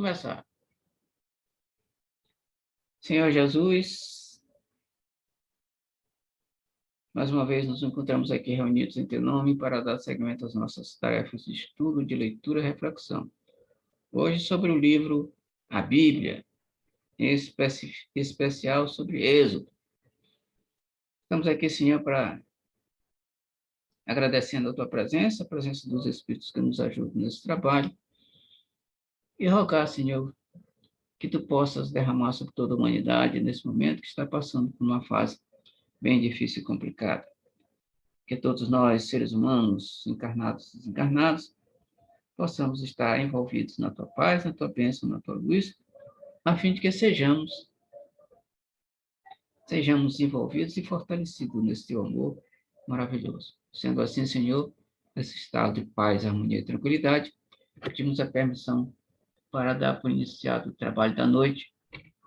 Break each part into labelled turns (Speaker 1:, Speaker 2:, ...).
Speaker 1: começar. Senhor Jesus, mais uma vez nos encontramos aqui reunidos em teu nome para dar seguimento às nossas tarefas de estudo, de leitura e reflexão. Hoje sobre o livro A Bíblia, em especial sobre Êxodo. Estamos aqui, Senhor, para agradecendo a tua presença, a presença dos Espíritos que nos ajudam nesse trabalho, e rogar, Senhor, que tu possas derramar sobre toda a humanidade nesse momento que está passando por uma fase bem difícil e complicada. Que todos nós, seres humanos, encarnados e desencarnados, possamos estar envolvidos na tua paz, na tua bênção, na tua luz, a fim de que sejamos envolvidos e fortalecidos nesse teu amor maravilhoso. Sendo assim, Senhor, nesse estado de paz, harmonia e tranquilidade, pedimos a permissão para dar por iniciado o trabalho da noite,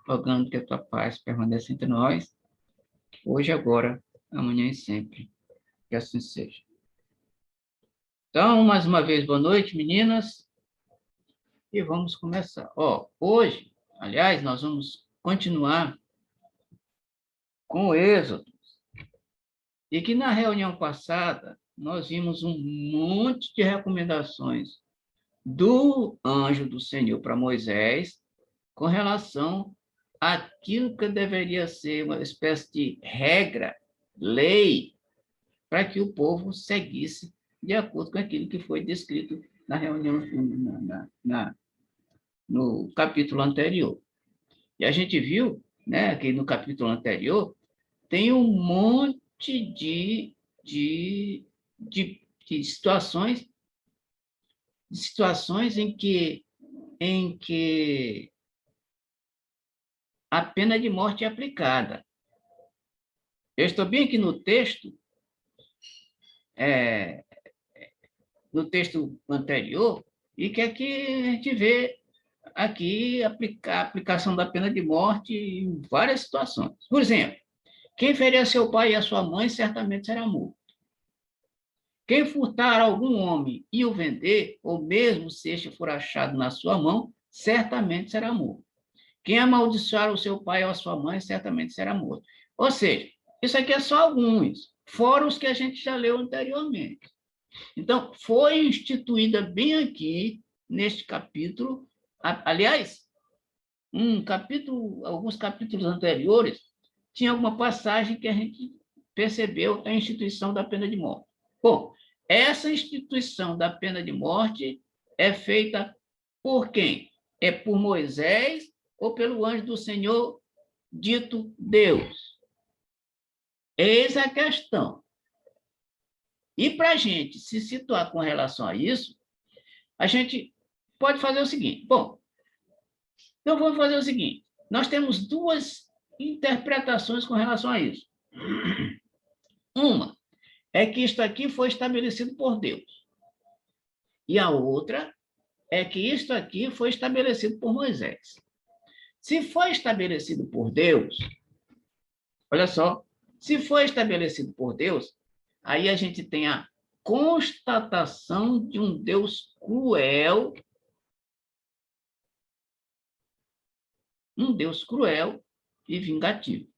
Speaker 1: rogando que a tua paz permaneça entre nós, hoje, agora, amanhã e sempre. Que assim seja. Então, mais uma vez, boa noite, meninas, e vamos começar. Hoje, aliás, nós vamos continuar com o Êxodo, e que na reunião passada nós vimos um monte de recomendações do anjo do Senhor para Moisés com relação àquilo que deveria ser uma espécie de regra, lei, para que o povo seguisse de acordo com aquilo que foi descrito na reunião, no capítulo anterior. E a gente viu, né, que no capítulo anterior tem um monte de situações em que a pena de morte é aplicada. Eu estou bem aqui no texto anterior, e que aqui a gente vê aqui a aplicação da pena de morte em várias situações. Por exemplo, quem ferir a seu pai e a sua mãe certamente será morto. Quem furtar algum homem e o vender, ou mesmo se este for achado na sua mão, certamente será morto. Quem amaldiçoar o seu pai ou a sua mãe, certamente será morto. Ou seja, isso aqui é só alguns, fora os que a gente já leu anteriormente. Então, foi instituída bem aqui, neste capítulo, aliás, alguns capítulos anteriores, tinha alguma passagem que a gente percebeu a instituição da pena de morte. Bom, essa instituição da pena de morte é feita por quem? É por Moisés ou pelo anjo do Senhor, dito Deus? Eis a questão. E para a gente se situar com relação a isso, a gente pode fazer o seguinte. Bom, então vamos fazer o seguinte. Nós temos duas interpretações com relação a isso. Uma é que isto aqui foi estabelecido por Deus. E a outra é que isto aqui foi estabelecido por Moisés. Se foi estabelecido por Deus, olha só, se foi estabelecido por Deus, aí a gente tem a constatação de um Deus cruel, e vingativo.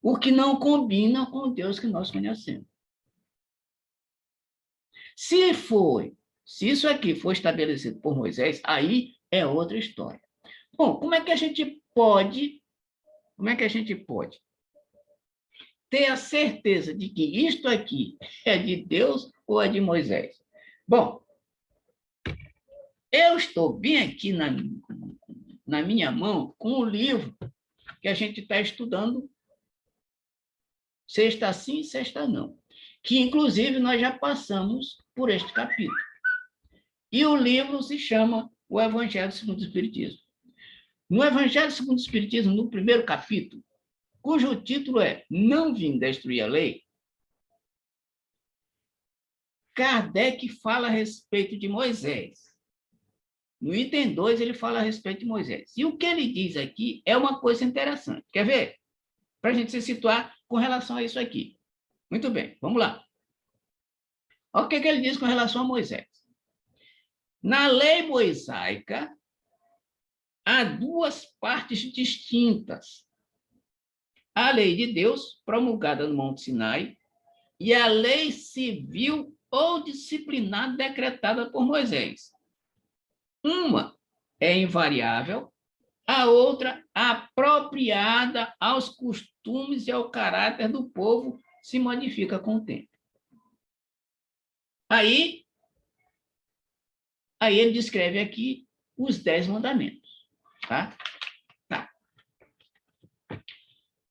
Speaker 1: O que não combina com o Deus que nós conhecemos. Se isso aqui foi estabelecido por Moisés, aí é outra história. Bom, como é que a gente pode ter a certeza de que isto aqui é de Deus ou é de Moisés? Bom, eu estou bem aqui na minha mão com o livro que a gente está estudando, sexta sim, sexta não, que inclusive nós já passamos por este capítulo. E o livro se chama O Evangelho segundo o Espiritismo. No Evangelho segundo o Espiritismo, no primeiro capítulo, cujo título é Não Vim Destruir a Lei, Kardec fala a respeito de Moisés. No item 2, ele fala a respeito de Moisés. E o que ele diz aqui é uma coisa interessante. Quer ver? Para a gente se situar com relação a isso aqui. Muito bem, vamos lá. Olha o que ele diz com relação a Moisés. Na lei mosaica, há duas partes distintas. A lei de Deus, promulgada no Monte Sinai, e a lei civil ou disciplinar decretada por Moisés. Uma é invariável, a outra, apropriada aos costumes e ao caráter do povo, se modifica com o tempo. Aí ele descreve aqui os 10 mandamentos. Tá?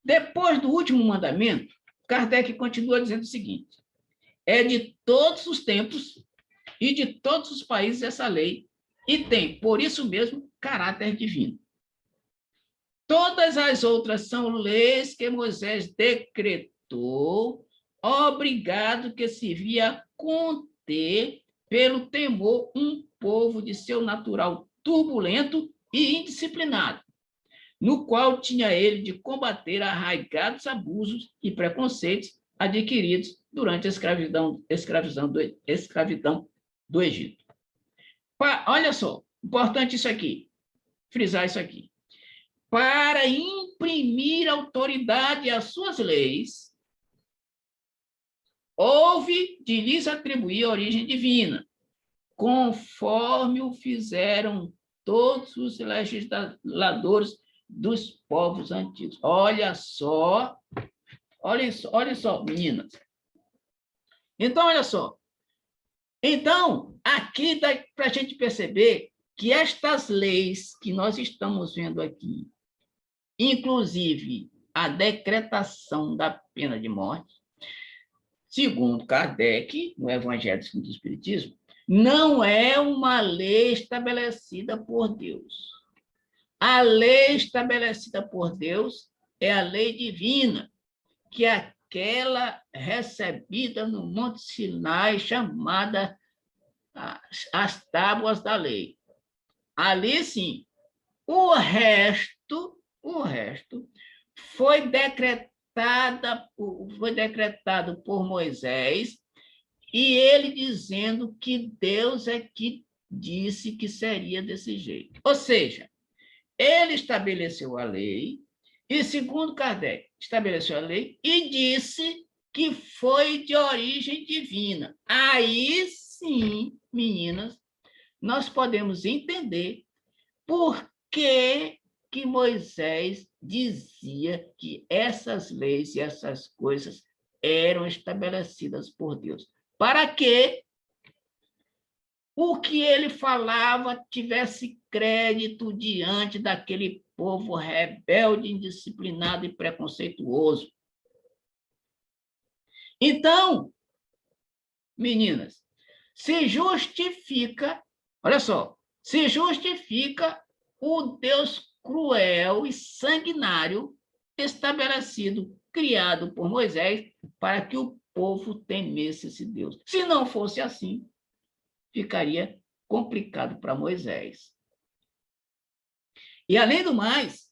Speaker 1: Depois do último mandamento, Kardec continua dizendo o seguinte: é de todos os tempos e de todos os países essa lei, e tem, por isso mesmo, caráter divino. Todas as outras são leis que Moisés decretou, obrigado que se via conter pelo temor um povo de seu natural turbulento e indisciplinado, no qual tinha ele de combater arraigados abusos e preconceitos adquiridos durante a escravidão do Egito. Olha só, importante isso aqui, frisar isso aqui. Para imprimir autoridade às suas leis, houve de lhes atribuir origem divina, conforme o fizeram todos os legisladores dos povos antigos. Olha só, meninas. Então, olha só. Então, aqui dá para a gente perceber que estas leis que nós estamos vendo aqui, inclusive a decretação da pena de morte, segundo Kardec, no Evangelho segundo o Espiritismo, não é uma lei estabelecida por Deus. A lei estabelecida por Deus é a lei divina, que é aquela recebida no Monte Sinai, chamada as tábuas da lei. Ali, sim, o resto foi decretado por Moisés, e ele dizendo que Deus é que disse que seria desse jeito. Ou seja, ele estabeleceu a lei, e, segundo Kardec, estabeleceu a lei e disse que foi de origem divina. Aí, sim, meninas, nós podemos entender por que Moisés dizia que essas leis e essas coisas eram estabelecidas por Deus. Para que o que ele falava tivesse crédito diante daquele povo rebelde, indisciplinado e preconceituoso. Então, meninas, se justifica, olha só, se justifica o Deus cruel e sanguinário estabelecido, criado por Moisés, para que o povo temesse esse Deus. Se não fosse assim, ficaria complicado para Moisés. E, além do mais,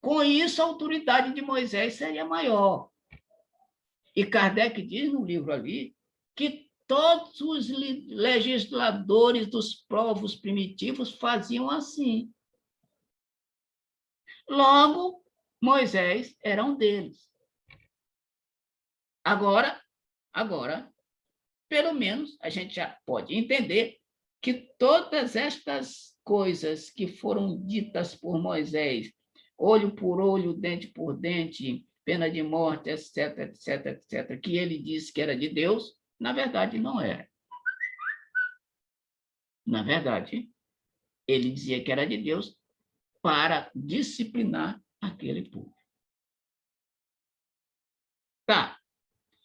Speaker 1: com isso a autoridade de Moisés seria maior. E Kardec diz no livro ali que todos os legisladores dos povos primitivos faziam assim. Logo, Moisés era um deles. Agora, pelo menos, a gente já pode entender que todas estas coisas que foram ditas por Moisés, olho por olho, dente por dente, pena de morte, etc., etc., etc., que ele disse que era de Deus, na verdade, não era. Na verdade, ele dizia que era de Deus para disciplinar aquele povo. Tá.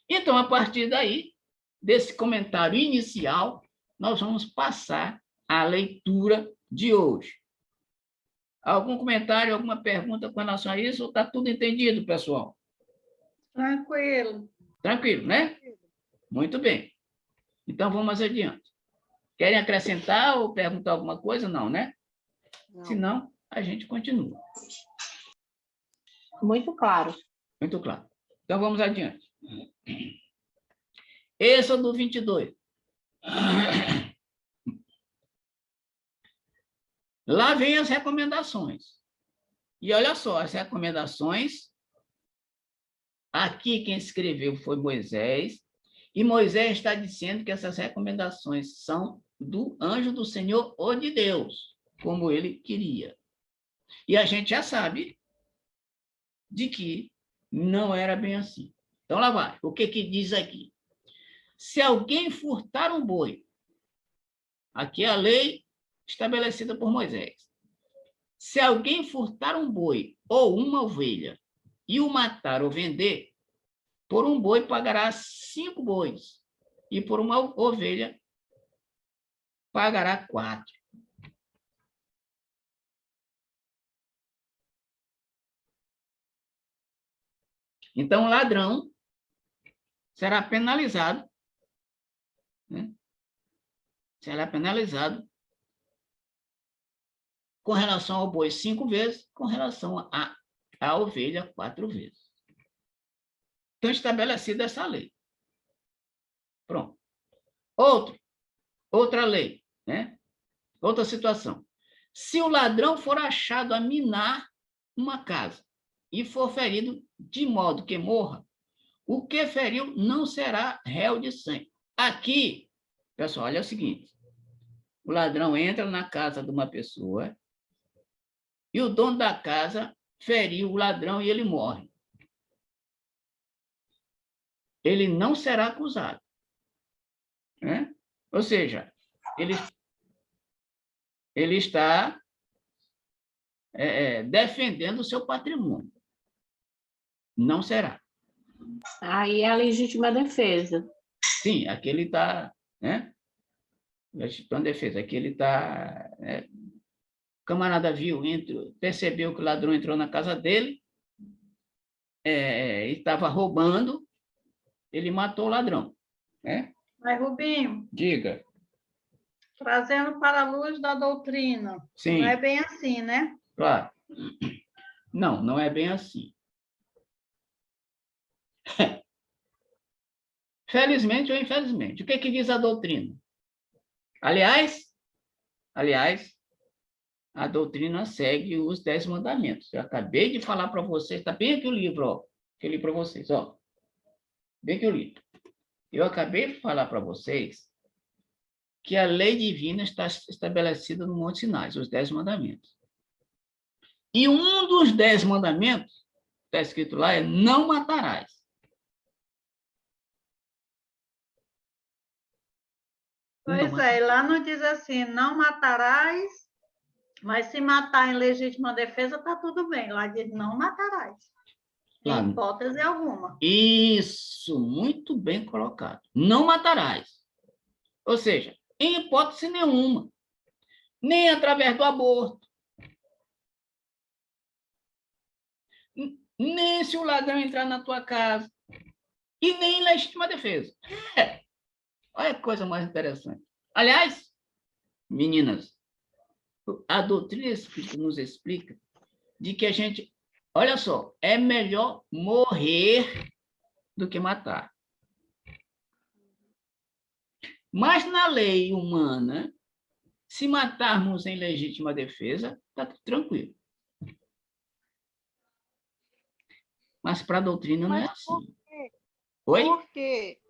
Speaker 1: Então, a partir daí, desse comentário inicial, nós vamos passar à leitura de hoje. Algum comentário, alguma pergunta com relação a isso? Ou está tudo entendido, pessoal?
Speaker 2: Tranquilo.
Speaker 1: Tranquilo, né? Muito bem. Então, vamos adiante. Querem acrescentar ou perguntar alguma coisa? Não, né? Não. Se não, a gente continua.
Speaker 2: Muito claro.
Speaker 1: Muito claro. Então, vamos adiante. Êxodo 22. Lá vem as recomendações. E olha só, as recomendações, aqui quem escreveu foi Moisés, e Moisés está dizendo que essas recomendações são do anjo do Senhor ou de Deus, como ele queria. E a gente já sabe de que não era bem assim. Então, lá vai. O que diz aqui? Se alguém furtar um boi, aqui é a lei estabelecida por Moisés. Se alguém furtar um boi ou uma ovelha e o matar ou vender, por um boi pagará 5 bois, e por uma ovelha pagará 4. Então, o ladrão será penalizado, né? Será penalizado com relação ao boi 5 vezes, com relação à ovelha 4 vezes. Então, estabelecida essa lei. Pronto. Outra lei, né? Outra situação. Se o ladrão for achado a minar uma casa e for ferido de modo que morra, o que feriu não será réu de sangue. Aqui, pessoal, olha o seguinte. O ladrão entra na casa de uma pessoa e o dono da casa feriu o ladrão e ele morre. Ele não será acusado, né? Ou seja, ele está defendendo o seu patrimônio. Não será.
Speaker 2: Aí é a legítima defesa.
Speaker 1: Sim, aqui ele está, né? Legítima defesa. Aqui ele está... o camarada viu, percebeu que o ladrão entrou na casa dele, e estava roubando, ele matou o ladrão, né?
Speaker 2: Mas, Rubinho,
Speaker 1: Diga.
Speaker 2: trazendo para a luz da doutrina,
Speaker 1: Sim.
Speaker 2: não é bem assim, né?
Speaker 1: Claro. Não, não é bem assim. Felizmente ou infelizmente. O que diz a doutrina? Aliás, a doutrina segue os 10 mandamentos. Eu acabei de falar para vocês, está bem aqui o livro, ó, que eu li para vocês, ó. Bem aqui o livro. Eu acabei de falar para vocês que a lei divina está estabelecida no Monte Sinai, os 10 mandamentos. E um dos 10 mandamentos, está escrito lá, é não matarás.
Speaker 2: Pois é, lá não diz assim, não matarás, mas se matar em legítima defesa, está tudo bem. Lá diz não matarás, em hipótese alguma.
Speaker 1: Isso, muito bem colocado. Não matarás. Ou seja, em hipótese nenhuma. Nem através do aborto. Nem se o ladrão entrar na tua casa. E nem em legítima defesa. Olha que coisa mais interessante. Aliás, meninas, a doutrina espírita nos explica de que a gente, olha só, é melhor morrer do que matar. Mas na lei humana, se matarmos em legítima defesa, está tudo tranquilo. Mas para a doutrina não é assim. Oi?
Speaker 3: Porque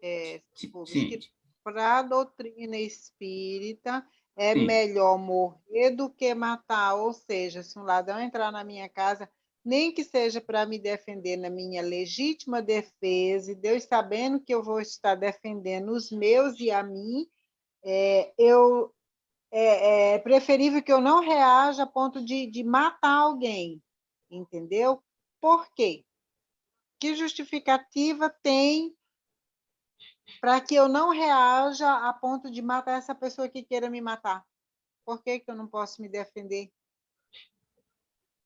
Speaker 3: para a doutrina espírita é melhor morrer do que matar. Ou seja, se um ladrão entrar na minha casa, nem que seja para me defender na minha legítima defesa, e Deus sabendo que eu vou estar defendendo os meus e a mim, é preferível que eu não reaja a ponto de matar alguém, entendeu? Por quê? Que justificativa tem para que eu não reaja a ponto de matar essa pessoa que queira me matar? Por que eu não posso me defender?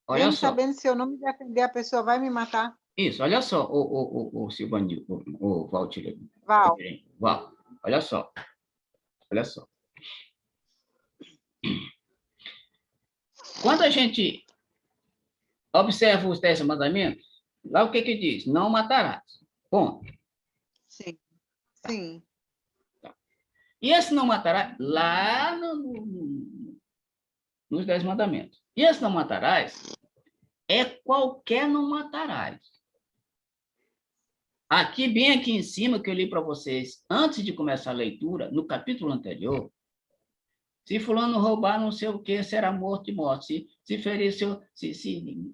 Speaker 1: Olha
Speaker 3: Mesmo
Speaker 1: só.
Speaker 3: sabendo que se eu não me defender, a pessoa vai me matar.
Speaker 1: Isso, olha só, o Silvanil, o Valtir.
Speaker 3: Val.
Speaker 1: Olha só. Olha só. Quando a gente observa os 10 mandamentos, lá o que diz? Não matarás. Ponto.
Speaker 3: Sim. Sim.
Speaker 1: E esse não matarás, lá no nos 10 mandamentos. E esse não matarás é qualquer não matarás. Aqui, bem aqui em cima, que eu li para vocês, antes de começar a leitura, no capítulo anterior, se fulano roubar não sei o que, será morto de morte. Se ferir se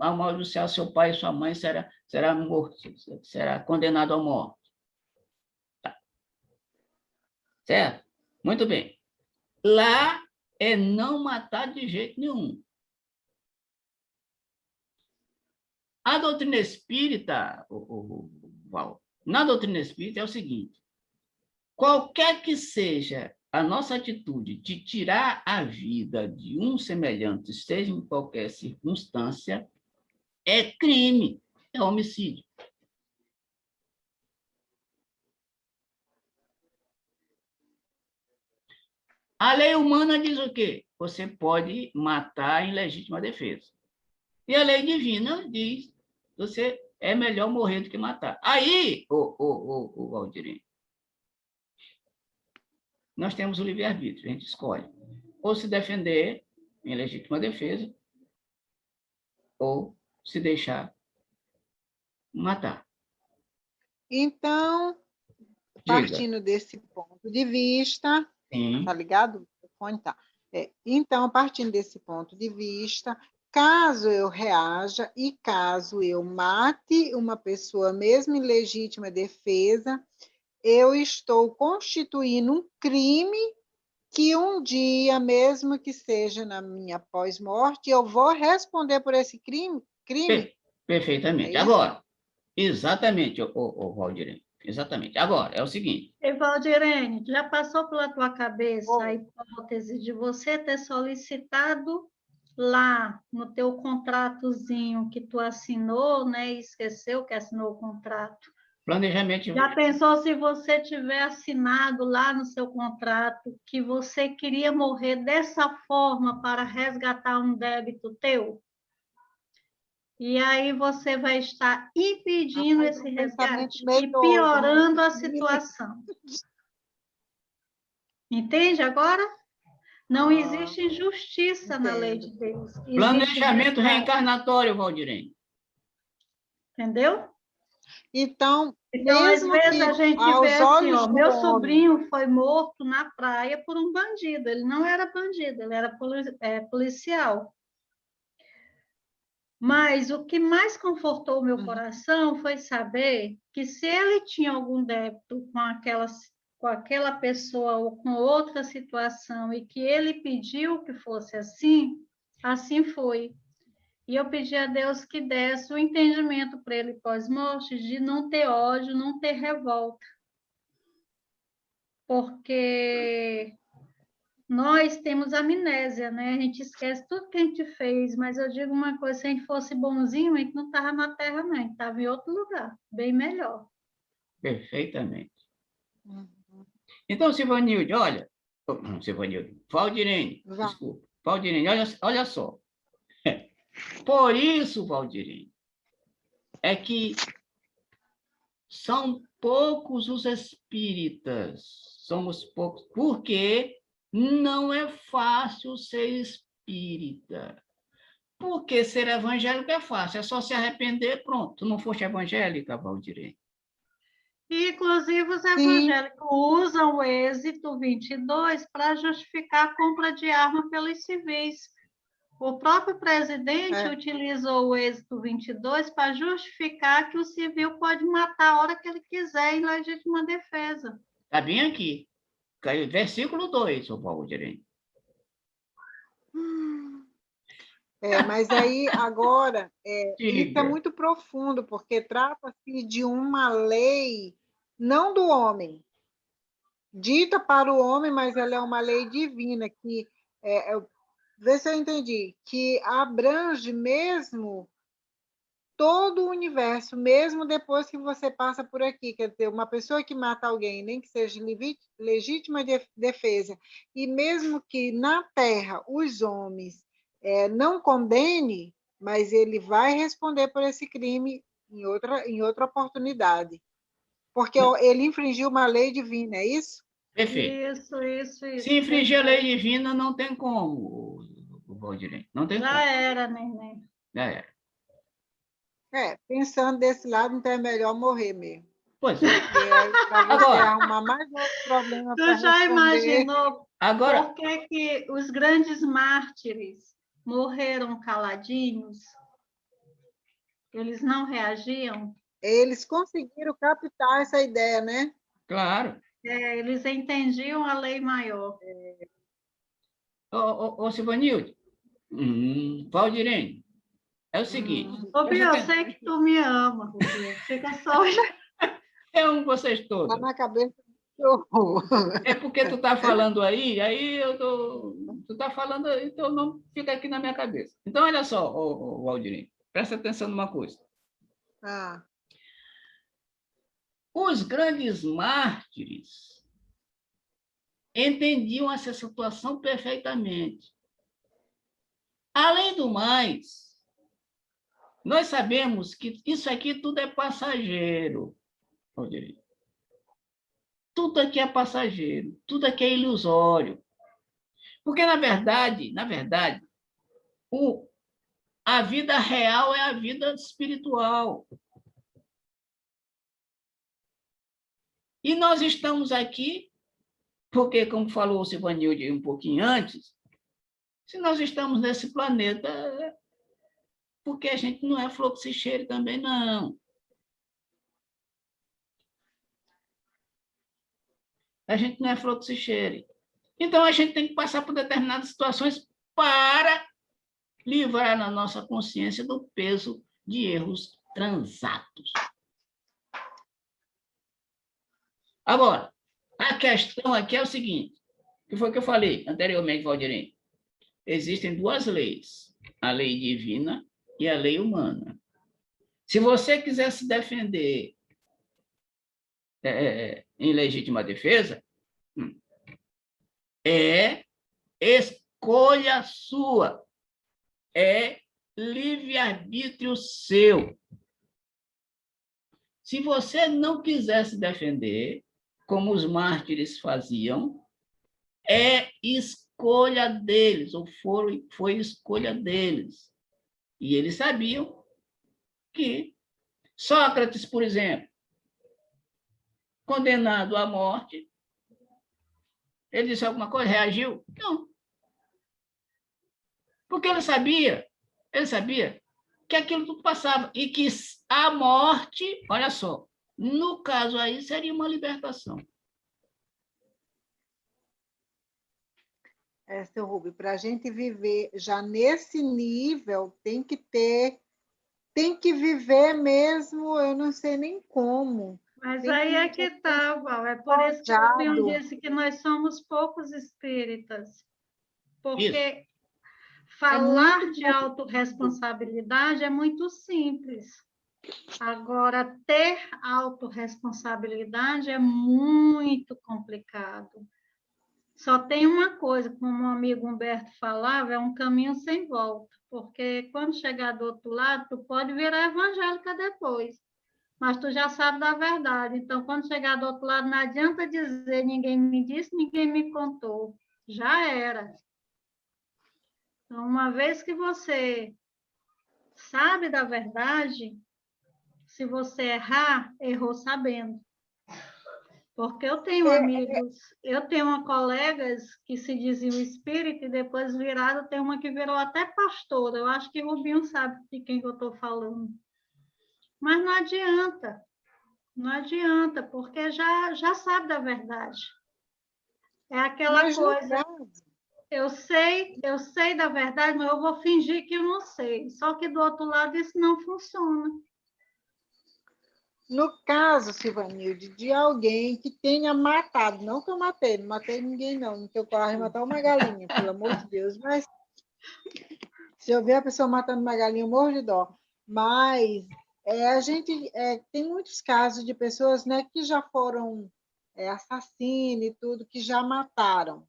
Speaker 1: amaldiçoar seu pai e sua mãe, será morto, será condenado à morte. Tá. Certo? Muito bem. Lá é não matar de jeito nenhum. A doutrina espírita, Val, na doutrina espírita é o seguinte: qualquer que seja a nossa atitude de tirar a vida de um semelhante, seja em qualquer circunstância, é crime, é homicídio. A lei humana diz o quê? Você pode matar em legítima defesa. E a lei divina diz, você é melhor morrer do que matar. Aí, Valdirene, nós temos o livre-arbítrio, a gente escolhe ou se defender em legítima defesa ou se deixar matar.
Speaker 3: Então, partindo desse ponto de vista,
Speaker 1: sim,
Speaker 3: tá ligado? Tá. Então, partindo desse ponto de vista, caso eu reaja e caso eu mate uma pessoa, mesmo em legítima defesa, eu estou constituindo um crime que um dia, mesmo que seja na minha pós-morte, eu vou responder por esse crime?
Speaker 1: Perfeitamente. Agora, exatamente, Valdirene. Exatamente. Agora, é o seguinte.
Speaker 2: E, Valdirene, já passou pela tua cabeça a hipótese de você ter solicitado lá no teu contratozinho que tu assinou, né, e esqueceu que assinou o contrato?
Speaker 1: Planejamento.
Speaker 2: Já pensou se você tiver assinado lá no seu contrato que você queria morrer dessa forma para resgatar um débito teu? E aí você vai estar impedindo esse resgate e piorando a situação. Entende agora? Não existe injustiça na lei de Deus.
Speaker 1: Planejamento reencarnatório, Valdirene.
Speaker 2: Entendeu?
Speaker 3: Então
Speaker 2: às vezes a gente vê assim, ó, meu sobrinho foi morto na praia por um bandido. Ele não era bandido, ele era policial. Mas o que mais confortou o meu coração foi saber que se ele tinha algum débito com aquela pessoa ou com outra situação e que ele pediu que fosse assim, assim foi. E eu pedi a Deus que desse o entendimento para ele pós-morte de não ter ódio, não ter revolta. Porque nós temos amnésia, né? A gente esquece tudo que a gente fez, mas eu digo uma coisa, se a gente fosse bonzinho, a gente não estava na Terra, não, a gente estava em outro lugar, bem melhor.
Speaker 1: Perfeitamente. Então, Silvanilde, olha, Valdirene, desculpa, Valdirene, olha só. Por isso, Valdirene, é que são poucos os espíritas, somos poucos, porque não é fácil ser espírita. Porque ser evangélico é fácil, é só se arrepender, pronto. Tu não foste evangélica, Valdirene?
Speaker 2: Inclusive, os evangélicos usam o êxito 22 para justificar a compra de arma pelos civis. O próprio presidente utilizou o êxito 22 para justificar que o civil pode matar a hora que ele quiser em legítima defesa.
Speaker 1: Está bem aqui. Versículo 2, o Valdirene.
Speaker 3: Mas aí, agora, isso é muito profundo, porque trata-se de uma lei, não do homem, dita para o homem, mas ela é uma lei divina, que, vê se eu entendi, que abrange mesmo todo o universo, mesmo depois que você passa por aqui. Quer dizer, uma pessoa que mata alguém, nem que seja legítima defesa, e mesmo que na Terra os homens não condene, mas ele vai responder por esse crime em outra oportunidade. Porque ele infringiu uma lei divina, é isso?
Speaker 1: Perfeito.
Speaker 2: Isso.
Speaker 1: Se infringir a lei divina, não tem como, Valdirene. Não tem
Speaker 2: Já
Speaker 1: como.
Speaker 2: era, neném.
Speaker 1: Já era.
Speaker 3: Pensando desse lado, então é melhor morrer mesmo.
Speaker 1: Pois é.
Speaker 3: Porque aí, para você
Speaker 1: Agora,
Speaker 3: arrumar mais outro problema para
Speaker 2: Tu já
Speaker 3: responder...
Speaker 2: imaginou
Speaker 1: agora,
Speaker 2: por que os grandes mártires morreram caladinhos? Eles não reagiam?
Speaker 3: Eles conseguiram captar essa ideia, né?
Speaker 1: claro.
Speaker 2: Eles entendiam a lei maior.
Speaker 1: Ô, Silvanilde, Valdirene, é o seguinte.
Speaker 2: Ô, Bia, eu sei que tu me ama, Rubinho. Fica só...
Speaker 1: Eu amo vocês todos.
Speaker 3: Está na cabeça do horror.
Speaker 1: É porque tu tá falando aí tu tá falando, então não fica aqui na minha cabeça. Então, olha só, Valdirene, presta atenção numa coisa.
Speaker 3: Ah,
Speaker 1: Os grandes mártires entendiam essa situação perfeitamente. Além do mais, nós sabemos que isso aqui tudo é passageiro, Valdirene. Tudo aqui é passageiro, tudo aqui é ilusório. Porque, na verdade, a vida real é a vida espiritual. E nós estamos aqui, porque, como falou o Silvanilde um pouquinho antes, se nós estamos nesse planeta, porque a gente não é fluxicheiro também, não. A gente não é fluxicheiro. Então, a gente tem que passar por determinadas situações para livrar a nossa consciência do peso de erros transatos. Agora, a questão aqui é o seguinte, que foi o que eu falei anteriormente, Valdirene. Existem duas leis, a lei divina e a lei humana. Se você quiser se defender em legítima defesa, é escolha sua, é livre-arbítrio seu. Se você não quiser se defender, como os mártires faziam, é escolha deles, ou foi escolha deles. E eles sabiam que Sócrates, por exemplo, condenado à morte, ele disse alguma coisa, reagiu? Não. Porque ele sabia que aquilo tudo passava e que a morte, olha só, no caso aí seria uma libertação.
Speaker 3: Seu Rubem, para a gente viver já nesse nível, tem que viver mesmo, eu não sei nem como.
Speaker 2: Mas aí é que está, Val. É por isso que o Leon disse que nós somos poucos espíritas. Porque falar de autorresponsabilidade é muito simples. Agora, ter autorresponsabilidade é muito complicado. Só tem uma coisa, como o amigo Humberto falava, é um caminho sem volta. Porque quando chegar do outro lado, tu pode virar evangélica depois. Mas tu já sabe da verdade. Então, quando chegar do outro lado, não adianta dizer ninguém me disse, ninguém me contou. Já era. Então, uma vez que você sabe da verdade, se você errar, errou sabendo. Porque eu tenho amigos, eu tenho colegas que se diziam espírita e depois viraram, tem uma que virou até pastora. Eu acho que o Rubinho sabe de quem que eu estou falando. Mas não adianta. Não adianta, porque já sabe da verdade. É aquela coisa, eu sei da verdade, mas eu vou fingir que eu não sei. Só que do outro lado isso não funciona.
Speaker 3: No caso, Silvanilde, de alguém que tenha matado, não que eu matei, não matei ninguém não, não tenho coragem de matar uma galinha, pelo amor de Deus, mas se eu ver a pessoa matando uma galinha, eu morro de dó. Mas a gente tem muitos casos de pessoas, né, que já foram assassinos e tudo, que já mataram,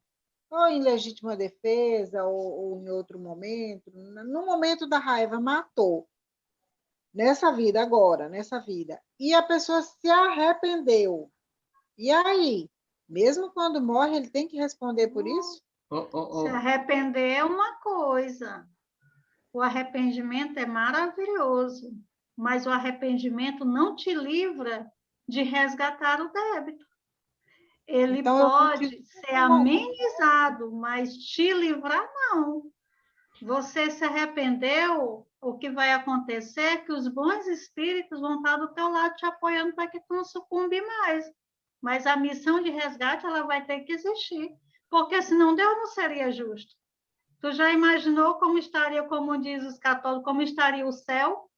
Speaker 3: ou em legítima defesa, ou em outro momento, no momento da raiva, matou. Nessa vida agora, nessa vida. E a pessoa se arrependeu. E aí? Mesmo quando morre, ele tem que responder por isso?
Speaker 2: Se arrepender é uma coisa. O arrependimento é maravilhoso, mas o arrependimento não te livra de resgatar o débito. Ele
Speaker 3: Então,
Speaker 2: pode ser amenizado, mas te livrar, não. Você se arrependeu, o que vai acontecer é que os bons espíritos vão estar do teu lado te apoiando para que tu não sucumbe mais. Mas a missão de resgate, ela vai ter que existir, porque senão Deus não seria justo. Tu já imaginou como estaria, como diz os católicos, como estaria o céu?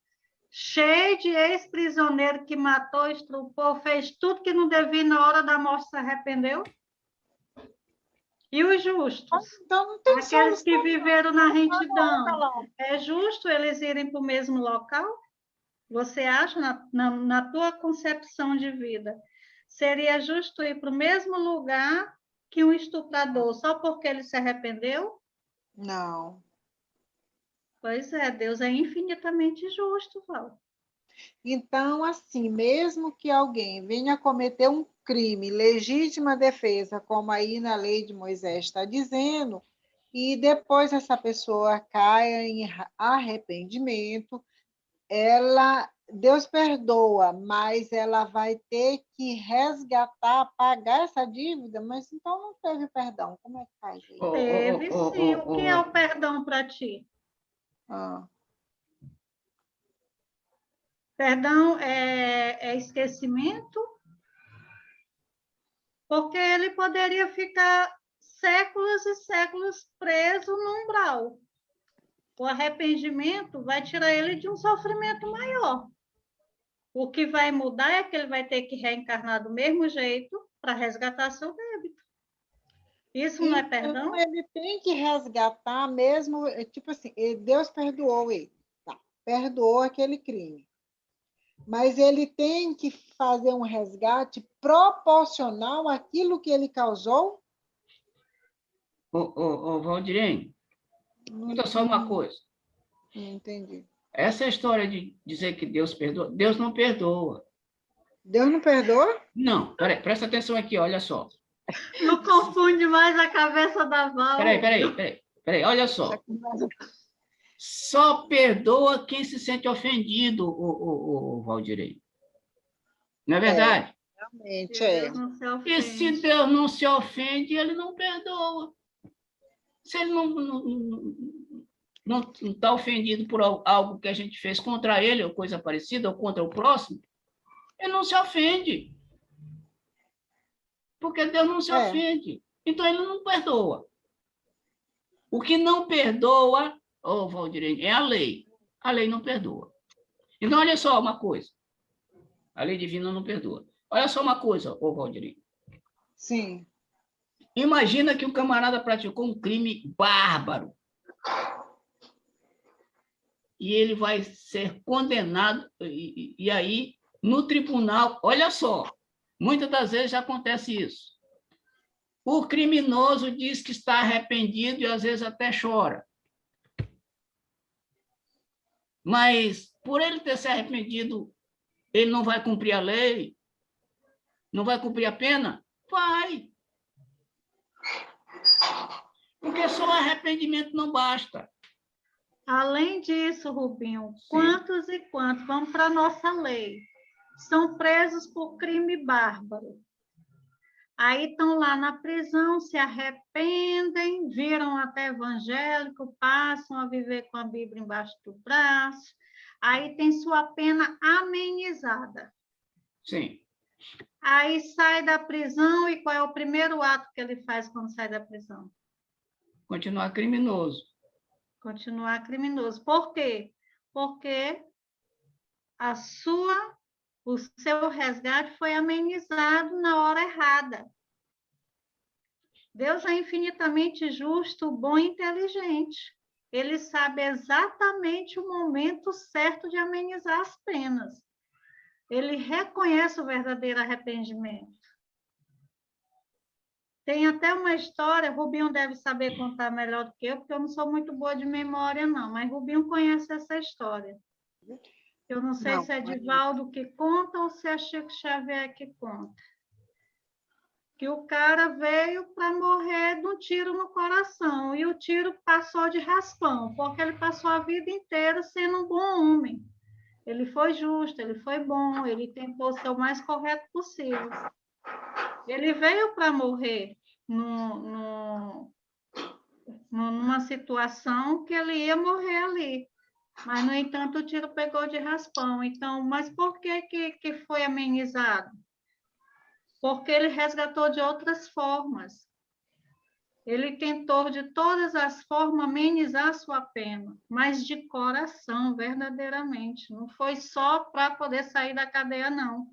Speaker 2: Cheio de ex-prisioneiro que matou, estrupou, fez tudo que não devia e na hora da morte se arrependeu? E os justos?
Speaker 3: Então, não tem
Speaker 2: Aqueles que viveram na retidão.
Speaker 3: Não.
Speaker 2: É justo eles irem para o mesmo local? Você acha, na tua concepção de vida, seria justo ir para o mesmo lugar que um estuprador, só porque ele se arrependeu?
Speaker 3: Não.
Speaker 2: Pois é, Deus é infinitamente justo, Val.
Speaker 3: Então, assim, mesmo que alguém venha cometer um crime, legítima defesa, como aí na lei de Moisés está dizendo, e depois essa pessoa caia em arrependimento, Deus perdoa, mas ela vai ter que resgatar, pagar essa dívida, mas então não teve perdão. Como é que faz aí?
Speaker 2: Teve sim. O que é o perdão para ti? Perdão é esquecimento? Porque ele poderia ficar séculos e séculos preso no umbral. O arrependimento vai tirar ele de um sofrimento maior. O que vai mudar é que ele vai ter que reencarnar do mesmo jeito para resgatar seu débito. Isso não é perdão?
Speaker 3: Ele tem que resgatar mesmo, tipo assim, Deus perdoou ele, tá? Perdoou aquele crime. Mas ele tem que fazer um resgate proporcional àquilo que ele causou?
Speaker 1: Valdirene, escuta só uma coisa.
Speaker 3: Não entendi.
Speaker 1: Essa história de dizer que Deus perdoa, Deus não perdoa.
Speaker 3: Deus não perdoa?
Speaker 1: Não, peraí, presta atenção aqui, olha só.
Speaker 2: Não confunde mais a cabeça da Val.
Speaker 1: Peraí, olha só. Só perdoa quem se sente ofendido, o Valdirene. Não é verdade?
Speaker 3: Realmente é.
Speaker 1: E se Deus não se ofende, ele não perdoa. Se ele não está ofendido por algo que a gente fez contra ele, ou coisa parecida, ou contra o próximo, ele não se ofende. Porque Deus não se ofende. Então, ele não perdoa. O que não perdoa, Valdirene, é a lei. A lei não perdoa. Então, olha só uma coisa. A lei divina não perdoa. Olha só uma coisa, Valdirene.
Speaker 3: Sim.
Speaker 1: Imagina que o camarada praticou um crime bárbaro. E ele vai ser condenado, e aí, no tribunal, olha só, muitas das vezes já acontece isso. O criminoso diz que está arrependido e às vezes até chora. Mas, por ele ter se arrependido, ele não vai cumprir a lei? Não vai cumprir a pena? Vai. Porque só arrependimento não basta.
Speaker 2: Além disso, Rubinho, quantos e quantos, vamos para a nossa lei, são presos por crime bárbaro. Aí estão lá na prisão, se arrependem, viram até evangélico, passam a viver com a Bíblia embaixo do braço, aí tem sua pena amenizada.
Speaker 1: Sim.
Speaker 2: Aí sai da prisão e qual é o primeiro ato que ele faz quando sai da prisão?
Speaker 1: Continuar criminoso.
Speaker 2: Continuar criminoso. Por quê? Porque o seu resgate foi amenizado na hora errada. Deus é infinitamente justo, bom e inteligente. Ele sabe exatamente o momento certo de amenizar as penas. Ele reconhece o verdadeiro arrependimento. Tem até uma história, Rubinho deve saber contar melhor do que eu, porque eu não sou muito boa de memória, não, mas Rubinho conhece essa história. Eu não sei se é Divaldo que conta ou se é Chico Xavier que conta. que o cara veio para morrer de um tiro no coração, e o tiro passou de raspão, porque ele passou a vida inteira sendo um bom homem. Ele foi justo, ele foi bom, ele tentou ser o mais correto possível. Ele veio para morrer numa situação que ele ia morrer ali. Mas, no entanto, o tiro pegou de raspão. Então, mas por que foi amenizado? Porque ele resgatou de outras formas. Ele tentou, de todas as formas, amenizar a sua pena, mas de coração, verdadeiramente. Não foi só para poder sair da cadeia, não.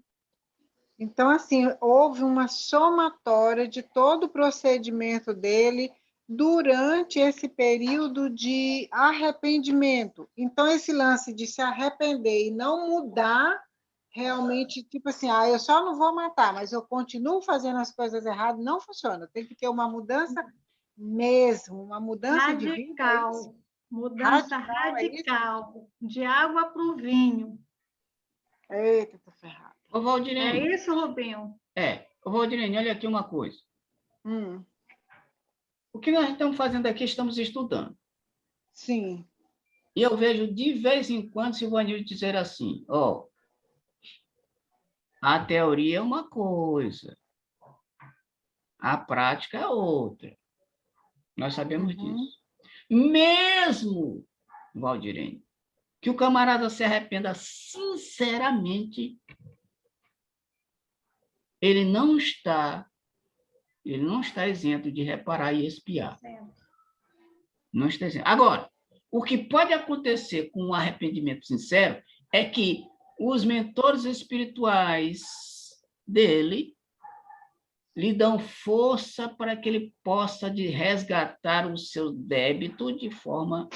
Speaker 3: Então, assim, houve uma somatória de todo o procedimento dele durante esse período de arrependimento. Então, esse lance de se arrepender e não mudar, realmente, tipo assim, eu só não vou matar, mas eu continuo fazendo as coisas erradas, não funciona. Tem que ter uma mudança mesmo, uma mudança de vida.
Speaker 2: Radical, mudança radical, de água para o vinho.
Speaker 3: Eita, tô ferrado.
Speaker 1: Ô, Valdirene.
Speaker 2: É isso, Rubinho?
Speaker 1: Ô, Valdirene, olha aqui uma coisa. O que nós estamos fazendo aqui, estamos estudando.
Speaker 3: Sim.
Speaker 1: E eu vejo, de vez em quando, Silvanildo dizer assim, a teoria é uma coisa, a prática é outra. Nós sabemos disso. Mesmo, Valdirene, que o camarada se arrependa sinceramente, ele não está isento de reparar e expiar. Não está isento. Agora, o que pode acontecer com um arrependimento sincero é que os mentores espirituais dele lhe dão força para que ele possa resgatar o seu débito de forma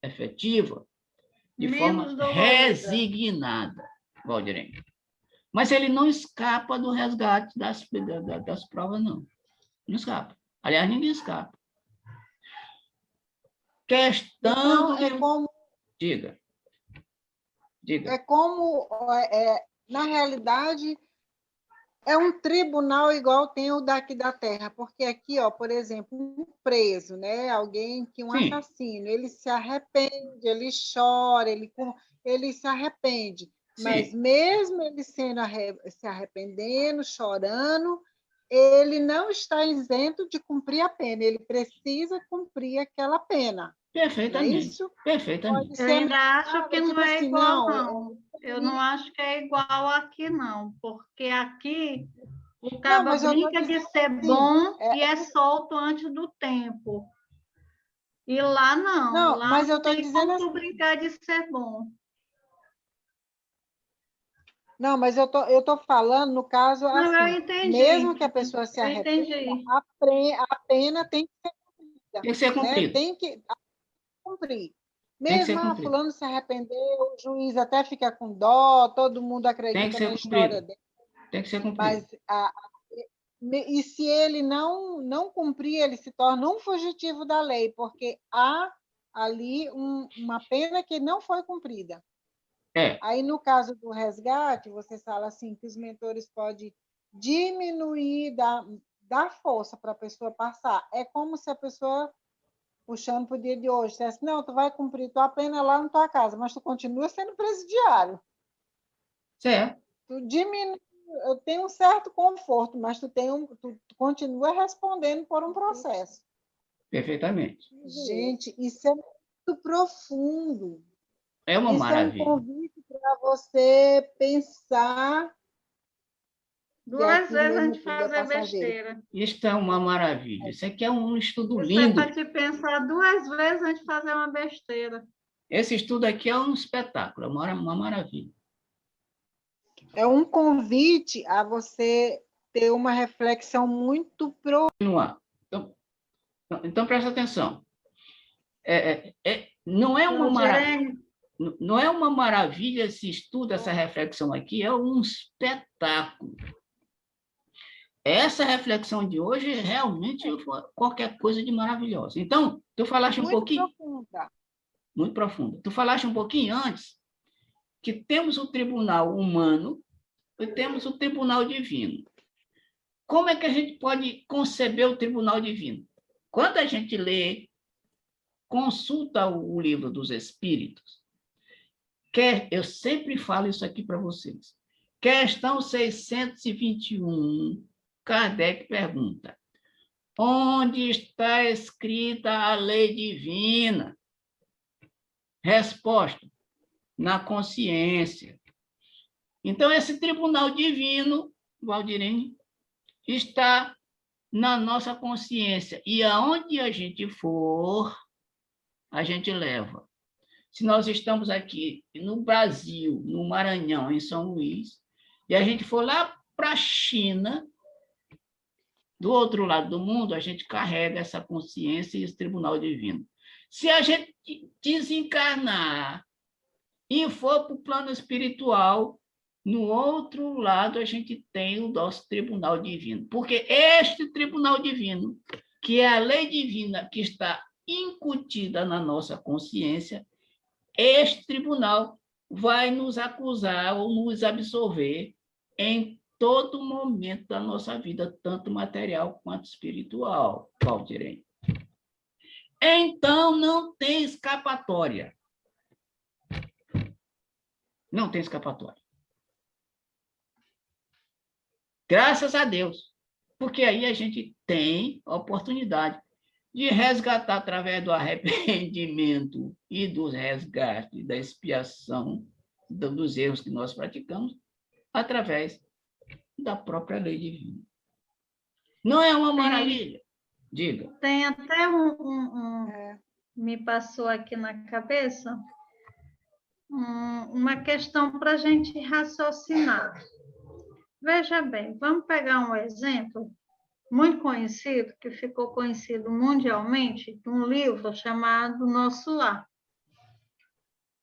Speaker 1: efetiva, de forma resignada, Valdirene. Mas ele não escapa do resgate das provas, não. Não escapa. Aliás, ninguém escapa. Questão...
Speaker 3: Então, como...
Speaker 1: Diga.
Speaker 3: É como, na realidade, é um tribunal igual tem o daqui da Terra, porque aqui, por exemplo, um preso, né? Alguém que um assassino, ele se arrepende, ele chora, ele se arrepende. Mas mesmo ele se arrependendo, chorando, ele não está isento de cumprir a pena, ele precisa cumprir aquela pena.
Speaker 1: Perfeitamente.
Speaker 3: Não é isso?
Speaker 1: Perfeitamente.
Speaker 2: Eu ainda acho que não é igual, não. Eu não acho que é igual aqui, não, porque aqui o cara brinca de ser bom e é solto antes do tempo. E lá não.
Speaker 3: Não,
Speaker 2: lá
Speaker 3: mas
Speaker 2: não
Speaker 3: eu estou dizendo
Speaker 2: assim, brincar de ser bom.
Speaker 3: Não, mas eu tô falando no caso
Speaker 2: não,
Speaker 3: assim,
Speaker 2: eu entendi.
Speaker 3: Mesmo que a pessoa se arrependa, a pena tem que ser cumprida.
Speaker 1: Tem que ser cumprida.
Speaker 3: Né? Tem que cumprir. Mesmo fulano se arrependeu, o juiz até fica com dó, todo mundo acredita na história dele.
Speaker 1: Tem que ser cumprido.
Speaker 3: Mas e se ele não cumprir, ele se torna um fugitivo da lei, porque há ali uma pena que não foi cumprida. Aí, no caso do resgate, você fala assim que os mentores podem diminuir, dar força para a pessoa passar. É como se a pessoa, puxando para o dia de hoje, dissesse, não, tu vai cumprir tua pena lá na tua casa, mas tu continua sendo presidiário.
Speaker 1: Certo.
Speaker 3: Tu diminui, eu tenho um certo conforto, mas tu continua respondendo por um processo.
Speaker 1: Perfeitamente.
Speaker 3: Gente, isso é muito profundo.
Speaker 1: É uma maravilha.
Speaker 3: É um convite para você pensar.
Speaker 2: Duas vezes a gente faz a besteira.
Speaker 1: Isso é uma maravilha. Isso aqui é um estudo
Speaker 2: Isso
Speaker 1: lindo.
Speaker 2: É para te pensar duas vezes antes de fazer uma besteira.
Speaker 1: Esse estudo aqui é um espetáculo, é uma maravilha.
Speaker 3: É um convite a você ter uma reflexão muito profunda.
Speaker 1: Então presta atenção. Não é uma maravilha. Não é uma maravilha esse estudo, essa reflexão aqui, é um espetáculo. Essa reflexão de hoje realmente foi qualquer coisa de maravilhosa. Então, tu falaste um pouquinho... Muito profunda. Tu falaste um pouquinho antes que temos o tribunal humano e temos o tribunal divino. Como é que a gente pode conceber o tribunal divino? Quando a gente lê, consulta o livro dos Espíritos, eu sempre falo isso aqui para vocês. Questão 621, Kardec pergunta: onde está escrita a lei divina? Resposta: na consciência. Então, esse tribunal divino, Valdirene, está na nossa consciência. E aonde a gente for, a gente leva. Se nós estamos aqui no Brasil, no Maranhão, em São Luís, e a gente for lá para a China, do outro lado do mundo, a gente carrega essa consciência e esse tribunal divino. Se a gente desencarnar e for para o plano espiritual, no outro lado a gente tem o nosso tribunal divino. Porque este tribunal divino, que é a lei divina que está incutida na nossa consciência, este tribunal vai nos acusar ou nos absolver em todo momento da nossa vida, tanto material quanto espiritual, Valdirene. Então, não tem escapatória. Não tem escapatória. Graças a Deus. Porque aí a gente tem a oportunidade de resgatar através do arrependimento e do resgate, da expiação dos erros que nós praticamos, através da própria lei divina. Não é uma maravilha? Diga.
Speaker 2: Tem até me passou aqui na cabeça uma questão para a gente raciocinar. Veja bem, vamos pegar um exemplo muito conhecido, que ficou conhecido mundialmente, de um livro chamado Nosso Lar.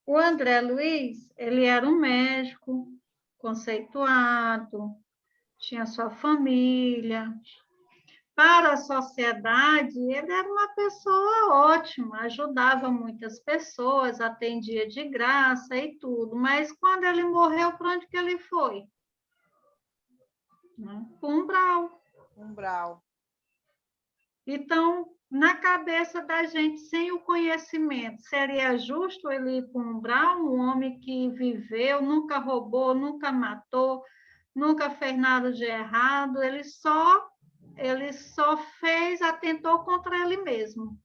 Speaker 2: O André Luiz, ele era um médico conceituado, tinha sua família. Para a sociedade, ele era uma pessoa ótima, ajudava muitas pessoas, atendia de graça e tudo. Mas quando ele morreu, para onde que ele foi? Para o umbral.
Speaker 3: Umbral.
Speaker 2: Então, na cabeça da gente, sem o conhecimento, seria justo ele ir para o umbral, um homem que viveu, nunca roubou, nunca matou, nunca fez nada de errado, ele só atentou contra ele mesmo.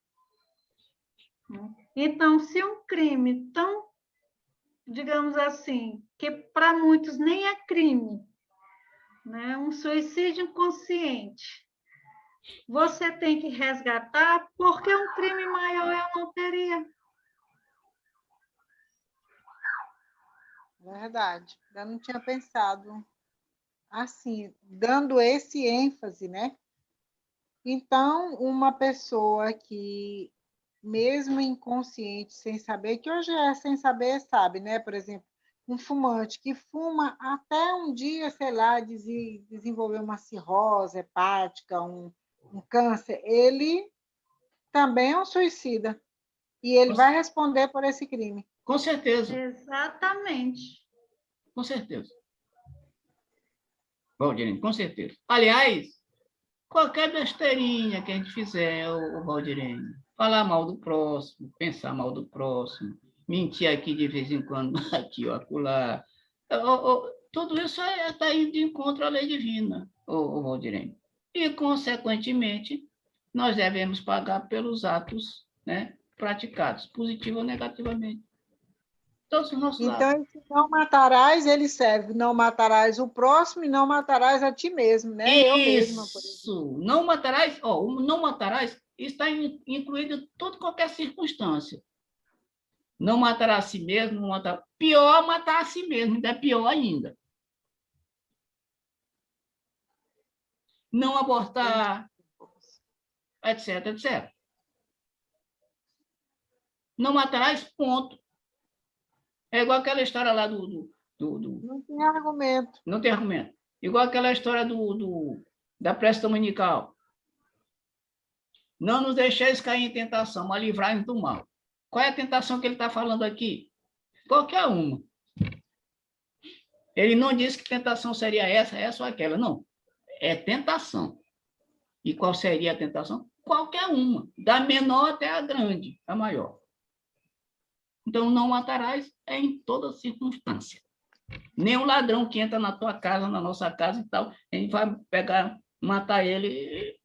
Speaker 2: Então, se um crime tão, digamos assim, que para muitos nem é crime, né? Um suicídio inconsciente, você tem que resgatar, porque um crime maior eu não teria.
Speaker 3: Verdade. Eu não tinha pensado assim, dando esse ênfase, né? Então, uma pessoa que, mesmo inconsciente, sem saber, que hoje é sem saber, sabe, né? Por exemplo, um fumante que fuma até um dia, sei lá, desenvolver uma cirrose hepática, um câncer, ele também é um suicida. E ele vai responder por esse crime.
Speaker 1: Com certeza.
Speaker 2: Exatamente.
Speaker 1: Com certeza. Valdirene, com certeza. Aliás, qualquer besteirinha que a gente fizer, o Valdirene, falar mal do próximo, pensar mal do próximo, mentir aqui de vez em quando, aqui ou acolá, tudo isso está indo de encontro à lei divina, o Valdirene. E, consequentemente, nós devemos pagar pelos atos, né, praticados, positivo ou negativamente. Todos os nossos
Speaker 3: então,
Speaker 1: atos.
Speaker 3: esse não matarás, ele serve. Não matarás o próximo e não matarás a ti mesmo, né?
Speaker 1: Isso.
Speaker 3: Eu mesma, por exemplo.
Speaker 1: Isso. Não matarás, o não matarás está incluído em toda qualquer circunstância. Não matará a si mesmo, não matar. Pior matar a si mesmo, ainda é pior ainda. Não abortar, etc, etc. Não matarás, ponto. É igual aquela história lá do...
Speaker 3: Não tem argumento.
Speaker 1: Não tem argumento. Igual aquela história da prece dominical. Não nos deixeis cair em tentação, mas livrai-nos do mal. Qual é a tentação que ele está falando aqui? Qualquer uma. Ele não disse que tentação seria essa ou aquela, não. é tentação. E qual seria a tentação? Qualquer uma, da menor até a grande, a maior. Então, não matarás é em toda circunstância. Nem o ladrão que entra na tua casa, na nossa casa e tal, a gente vai pegar, matar ele,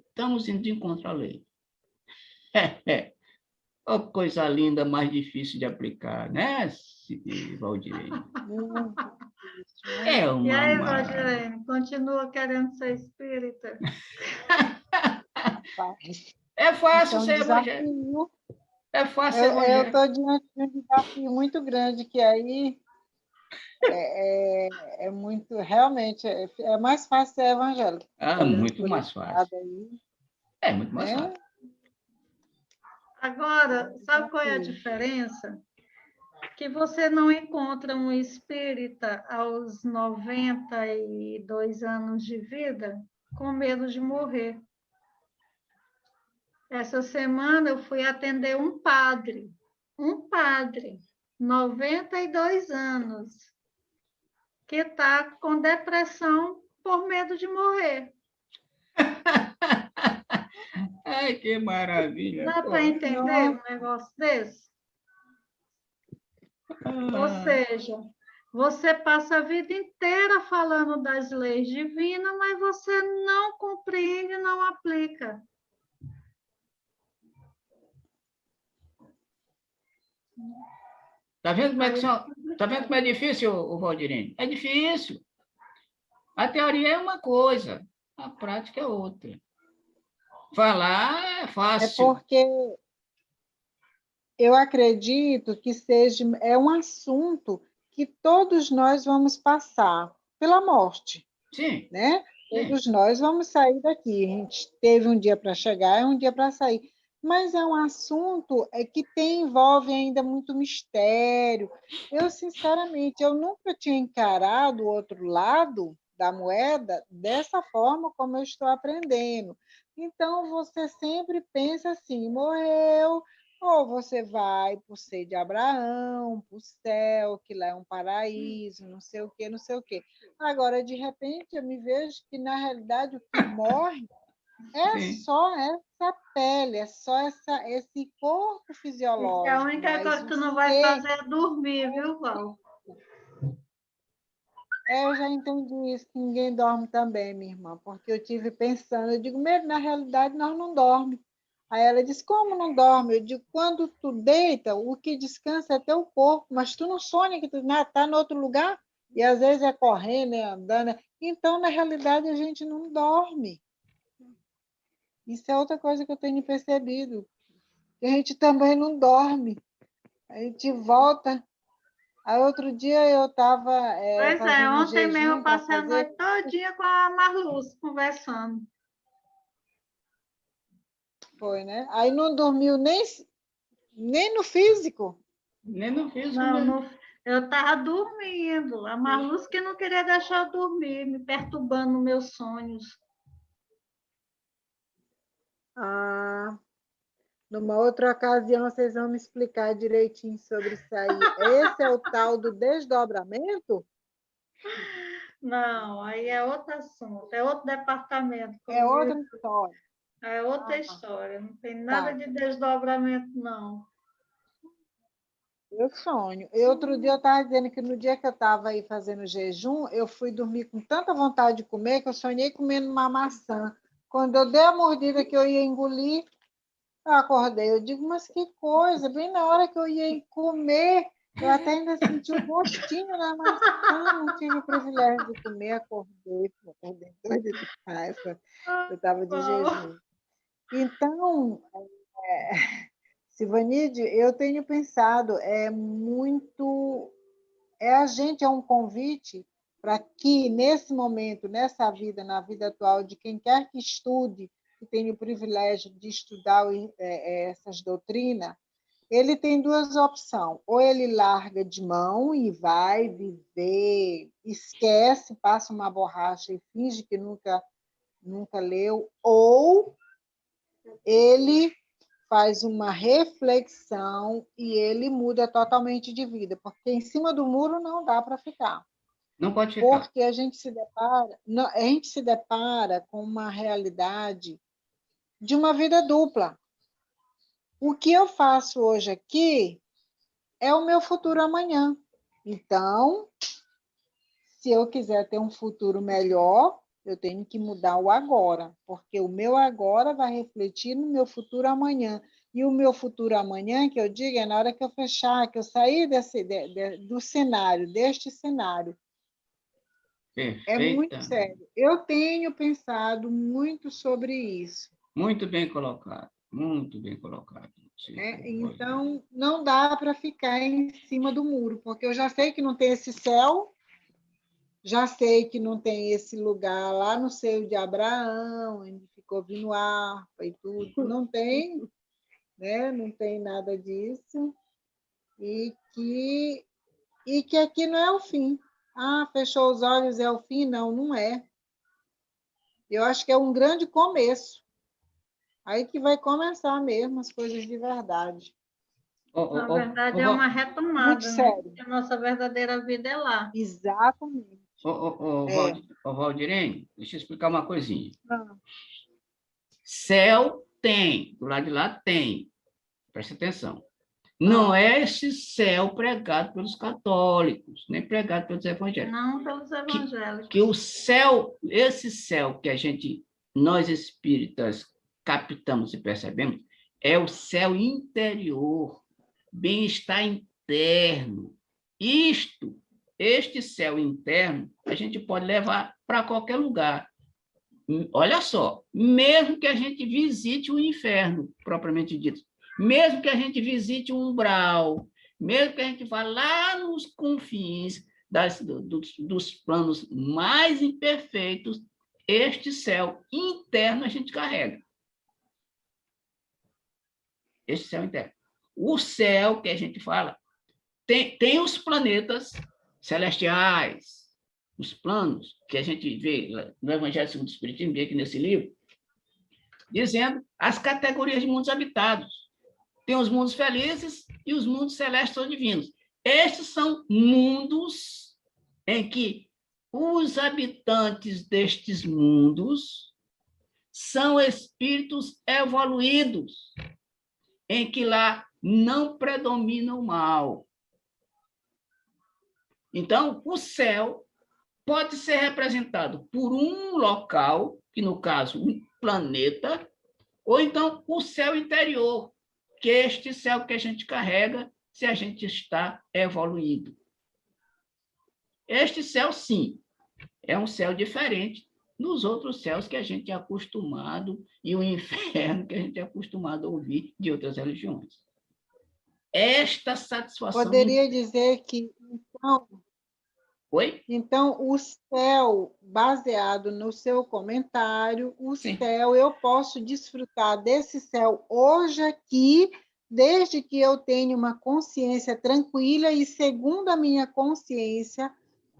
Speaker 1: estamos indo de encontro à lei. Oh, coisa linda, mais difícil de aplicar, né, Valdir? É uma
Speaker 2: E aí,
Speaker 1: maravilha.
Speaker 2: Valdirene, continua querendo ser espírita?
Speaker 1: É fácil
Speaker 3: Então,
Speaker 1: ser evangélico.
Speaker 3: desafio.
Speaker 1: É fácil ser
Speaker 3: Eu
Speaker 1: evangélico.
Speaker 3: estou diante de um desafio muito grande, que aí é muito, realmente, é mais fácil ser evangélico. Olhando
Speaker 1: Muito
Speaker 3: por
Speaker 1: mais
Speaker 3: esse
Speaker 1: fácil.
Speaker 3: lado aí,
Speaker 1: É muito mais
Speaker 3: né?
Speaker 1: fácil.
Speaker 2: Agora, sabe qual é a diferença? Que você não encontra um espírita aos 92 anos de vida com medo de morrer. Essa semana eu fui atender um padre, 92 anos, que está com depressão por medo de morrer.
Speaker 1: Ai, que maravilha.
Speaker 2: Dá para entender um negócio desse? Ou seja, você passa a vida inteira falando das leis divinas, mas você não compreende, não aplica.
Speaker 1: Tá vendo como é difícil, o Valdirene? É difícil. A teoria é uma coisa, a prática é outra. Falar é fácil.
Speaker 3: É porque eu acredito que é um assunto que todos nós vamos passar pela morte.
Speaker 1: Sim.
Speaker 3: Né?
Speaker 1: Sim.
Speaker 3: Todos nós vamos sair daqui. A gente teve um dia para chegar e um dia para sair. Mas é um assunto que envolve ainda muito mistério. Eu, sinceramente, eu nunca tinha encarado o outro lado da moeda dessa forma como eu estou aprendendo. Então, você sempre pensa assim, morreu, ou você vai para o seio de Abraão, para o céu, que lá é um paraíso, não sei o quê, não sei o quê. Agora, de repente, eu me vejo que, na realidade, o que morre é só essa pele, é só esse corpo fisiológico.
Speaker 2: A única coisa que tu não vai fazer é dormir, viu, Val?
Speaker 3: Eu já entendi isso, que ninguém dorme também, minha irmã, porque eu tive pensando, eu digo, mesmo, na realidade, nós não dormimos. Aí ela disse, como não dorme? Eu digo, quando tu deita, o que descansa é teu corpo, mas tu não sonha que tu está em outro lugar? E às vezes é correndo, é andando. Então, na realidade, a gente não dorme. Isso é outra coisa que eu tenho percebido. A gente também não dorme. A gente volta. Aí outro dia eu estava
Speaker 2: Pois é, ontem mesmo eu passei a noite todinha com a Marluz conversando.
Speaker 3: Foi, né? Aí não dormiu nem no físico.
Speaker 1: Nem no físico.
Speaker 2: Não, eu estava dormindo. A Marluz que não queria deixar eu dormir, me perturbando nos meus sonhos.
Speaker 3: Ah, numa outra ocasião vocês vão me explicar direitinho sobre isso aí. Esse é o tal do desdobramento?
Speaker 2: Não, aí é outro assunto, é outro departamento.
Speaker 3: É outra história.
Speaker 2: É outra história, não tem nada de desdobramento, não.
Speaker 3: Eu sonho. Outro dia eu estava dizendo que no dia que eu estava aí fazendo jejum, eu fui dormir com tanta vontade de comer que eu sonhei comendo uma maçã. Quando eu dei a mordida que eu ia engolir, eu acordei. Eu digo, mas que coisa! Bem na hora que eu ia comer, eu até ainda senti o gostinho da maçã, não tive o privilégio de comer, acordei doida de raiva. Eu estava de jejum. Então, Sivanide, eu tenho pensado, é um convite para que, nesse momento, nessa vida, na vida atual, de quem quer que estude, que tenha o privilégio de estudar essas doutrinas, ele tem duas opções. Ou ele larga de mão e vai viver, esquece, passa uma borracha e finge que nunca leu, ou ele faz uma reflexão e ele muda totalmente de vida, porque em cima do muro não dá para ficar.
Speaker 1: Não pode ficar.
Speaker 3: Porque a gente se depara com uma realidade de uma vida dupla. O que eu faço hoje aqui é o meu futuro amanhã. Então, se eu quiser ter um futuro melhor, eu tenho que mudar o agora, porque o meu agora vai refletir no meu futuro amanhã. E o meu futuro amanhã, que eu digo, é na hora que eu fechar, que eu sair do cenário, deste cenário. É muito sério. Eu tenho pensado muito sobre isso.
Speaker 1: Muito bem colocado, muito bem colocado.
Speaker 3: Então, não dá para ficar em cima do muro, porque eu já sei que não tem esse céu, já sei que não tem esse lugar lá no seio de Abraão, onde ficou vindo harpa e tudo. Não tem, né? Não tem nada disso. E que aqui não é o fim. Ah, fechou os olhos, é o fim? Não, não é. Eu acho que é um grande começo. Aí que vai começar mesmo as coisas de verdade.
Speaker 2: Na verdade, é uma retomada,
Speaker 3: muito sério.
Speaker 2: Porque a nossa verdadeira vida é lá.
Speaker 3: Exatamente.
Speaker 1: Valdirene, deixa eu explicar uma coisinha. Céu tem, do lado de lá tem. Presta atenção. Não é esse céu pregado pelos católicos, nem pregado pelos evangélicos.
Speaker 2: Não pelos evangélicos.
Speaker 1: Que o céu, esse céu que nós espíritas, captamos e percebemos, é o céu interior, bem-estar interno. Este céu interno, a gente pode levar para qualquer lugar. Olha só, mesmo que a gente visite o inferno, propriamente dito, mesmo que a gente visite o umbral, mesmo que a gente vá lá nos confins dos planos mais imperfeitos, este céu interno a gente carrega. Este céu interno. O céu que a gente fala tem os planetas celestiais, os planos que a gente vê no Evangelho segundo o Espiritismo, vê aqui nesse livro, dizendo as categorias de mundos habitados. Tem os mundos felizes e os mundos celestes ou divinos. Estes são mundos em que os habitantes destes mundos são espíritos evoluídos, em que lá não predomina o mal. Então, o céu pode ser representado por um local, que no caso, um planeta, ou então o céu interior, que é este céu que a gente carrega se a gente está evoluído. Este céu, sim, é um céu diferente dos outros céus que a gente é acostumado e o inferno que a gente é acostumado a ouvir de outras religiões. Esta satisfação...
Speaker 3: Poderia dizer que, então...
Speaker 1: Oi?
Speaker 3: Então, o céu, baseado no seu comentário, o céu, eu posso desfrutar desse céu hoje aqui, desde que eu tenha uma consciência tranquila e, segundo a minha consciência,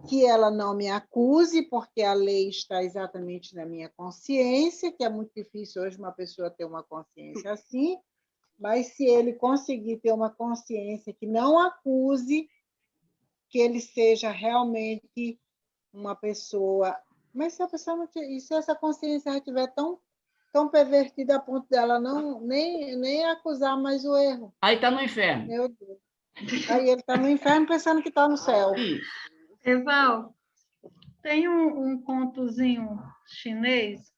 Speaker 3: que ela não me acuse, porque a lei está exatamente na minha consciência, que é muito difícil hoje uma pessoa ter uma consciência assim, mas se ele conseguir ter uma consciência que não acuse, que ele seja realmente uma pessoa... Mas se a pessoa não e se essa consciência já estiver tão pervertida a ponto dela nem acusar mais o erro?
Speaker 1: Aí está no inferno.
Speaker 3: Meu Deus. Aí ele está no inferno pensando que está no céu.
Speaker 2: Eval, tem um contozinho chinês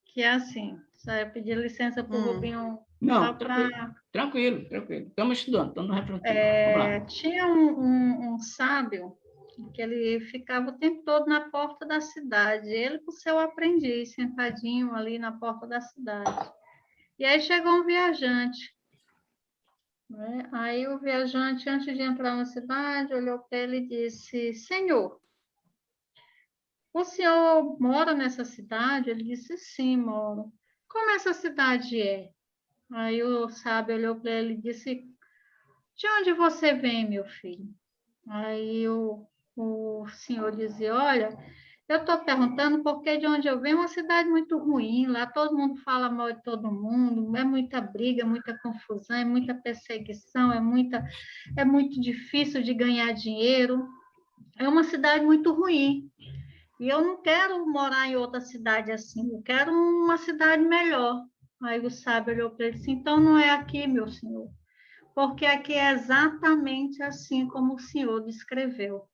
Speaker 2: que é assim. Só eu pedir licença para o Rubinho.
Speaker 1: Não, tranquilo. Estamos estudando, estamos refletindo.
Speaker 2: Tinha um sábio que ele ficava o tempo todo na porta da cidade, ele com o seu aprendiz, sentadinho ali na porta da cidade. E aí chegou um viajante, né? Aí o viajante, antes de entrar na cidade, olhou para ele e disse: Senhor, o senhor mora nessa cidade? Ele disse: sim, moro. Como essa cidade é? Aí o sábio olhou para ele e disse: de onde você vem, meu filho? Aí o senhor dizia: olha, eu estou perguntando porque de onde eu venho é uma cidade muito ruim, lá todo mundo fala mal de todo mundo, é muita briga, muita confusão, é muita perseguição, é muito difícil de ganhar dinheiro. é uma cidade muito ruim. E eu não quero morar em outra cidade assim, eu quero uma cidade melhor. Aí o sábio olhou para ele e disse, então não é aqui, meu senhor, porque aqui é exatamente assim como o senhor descreveu.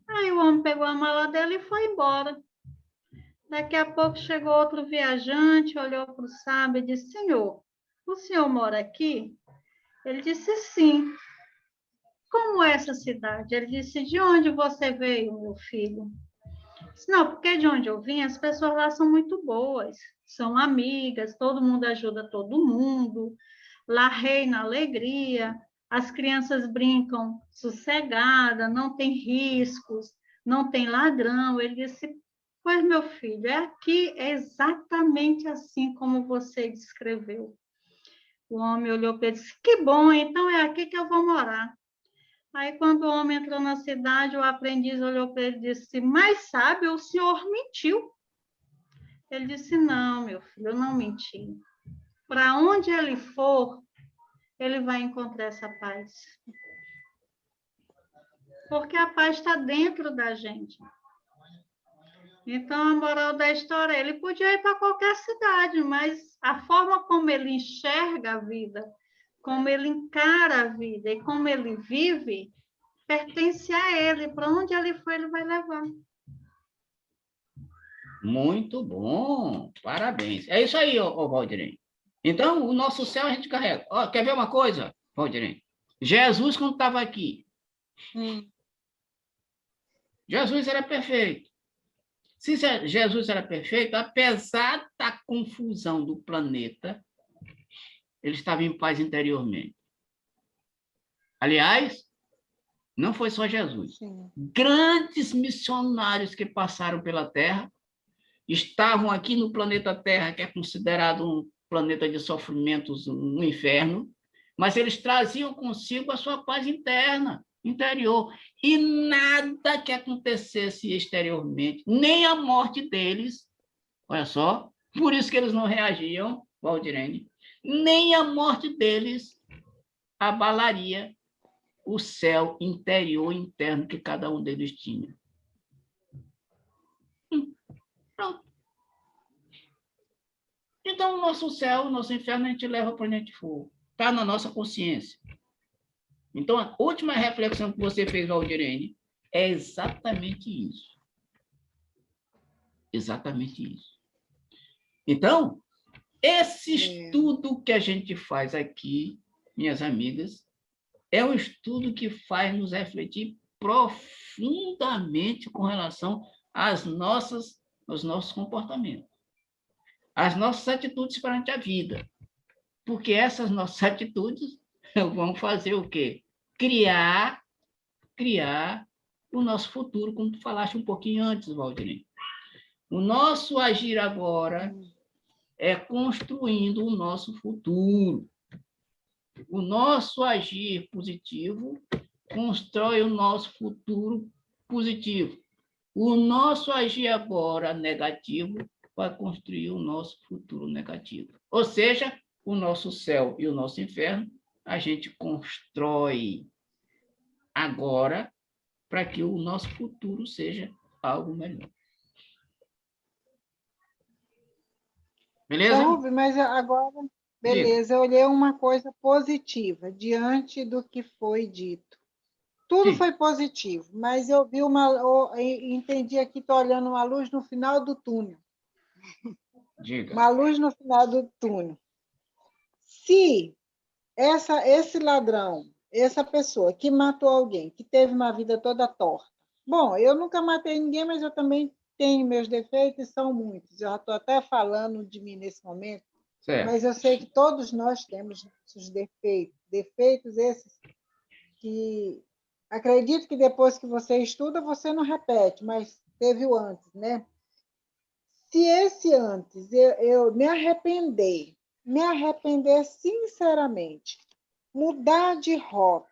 Speaker 2: Aí o homem pegou a mala dele e foi embora. Daqui a pouco chegou outro viajante, olhou para o sábio e disse, senhor, o senhor mora aqui? Ele disse, sim. Como é essa cidade? Ele disse, de onde você veio, meu filho? Disse, não, porque de onde eu vim, as pessoas lá são muito boas, são amigas, todo mundo ajuda todo mundo, lá reina alegria, as crianças brincam sossegada, não tem riscos, não tem ladrão. Ele disse, pois, meu filho, é aqui exatamente assim como você descreveu. O homem olhou para ele e disse, que bom, então é aqui que eu vou morar. Aí, quando o homem entrou na cidade, o aprendiz olhou para ele e disse, mas sabe, o senhor mentiu. Ele disse, não, meu filho, eu não menti. Para onde ele for, ele vai encontrar essa paz. Porque a paz está dentro da gente. Então, a moral da história, ele podia ir para qualquer cidade, mas a forma como ele enxerga a vida, como ele encara a vida e como ele vive, pertence a ele. Para onde ele for, ele vai levar.
Speaker 1: Muito bom, parabéns. É isso aí, ô Valdirene. Então, o nosso céu a gente carrega. Ó, quer ver uma coisa, Valdirene? Jesus, quando estava aqui, Jesus era perfeito. Se Jesus era perfeito, apesar da confusão do planeta, ele estava em paz interiormente. Aliás, não foi só Jesus. Sim. Grandes missionários que passaram pela Terra estavam aqui no planeta Terra, que é considerado um planeta de sofrimentos, um inferno, mas eles traziam consigo a sua paz interna, interior. E nada que acontecesse exteriormente, nem a morte deles, olha só, por isso que eles não reagiam, Valdirene, nem a morte deles abalaria o céu interior e interno que cada um deles tinha. Pronto. Então, o nosso céu, o nosso inferno, a gente leva para onde a gente for. Está na nossa consciência. Então, a última reflexão que você fez, Valdirene, é exatamente isso. Exatamente isso. Então, esse estudo que a gente faz aqui, minhas amigas, é um estudo que faz nos refletir profundamente com relação aos nossos comportamentos, às nossas atitudes perante a vida. Porque essas nossas atitudes vão fazer o quê? Criar o nosso futuro, como tu falaste um pouquinho antes, Valdirene. O nosso agir agora é construindo o nosso futuro. O nosso agir positivo constrói o nosso futuro positivo. O nosso agir agora negativo vai construir o nosso futuro negativo. Ou seja, o nosso céu e o nosso inferno, a gente constrói agora para que o nosso futuro seja algo melhor. Beleza?
Speaker 3: Rubem, mas agora, beleza, eu olhei uma coisa positiva diante do que foi dito. Tudo foi positivo, mas eu vi entendi aqui, estou olhando uma luz no final do túnel.
Speaker 1: Diga.
Speaker 3: Uma luz no final do túnel. Se esse ladrão, essa pessoa que matou alguém, que teve uma vida toda torta, bom, eu nunca matei ninguém, mas eu também tenho meus defeitos, são muitos. Eu já estou até falando de mim nesse momento, certo. Mas eu sei que todos nós temos nossos defeitos esses que acredito que depois que você estuda, você não repete, mas teve o antes, né? Se esse antes eu me arrepender sinceramente, mudar de rota,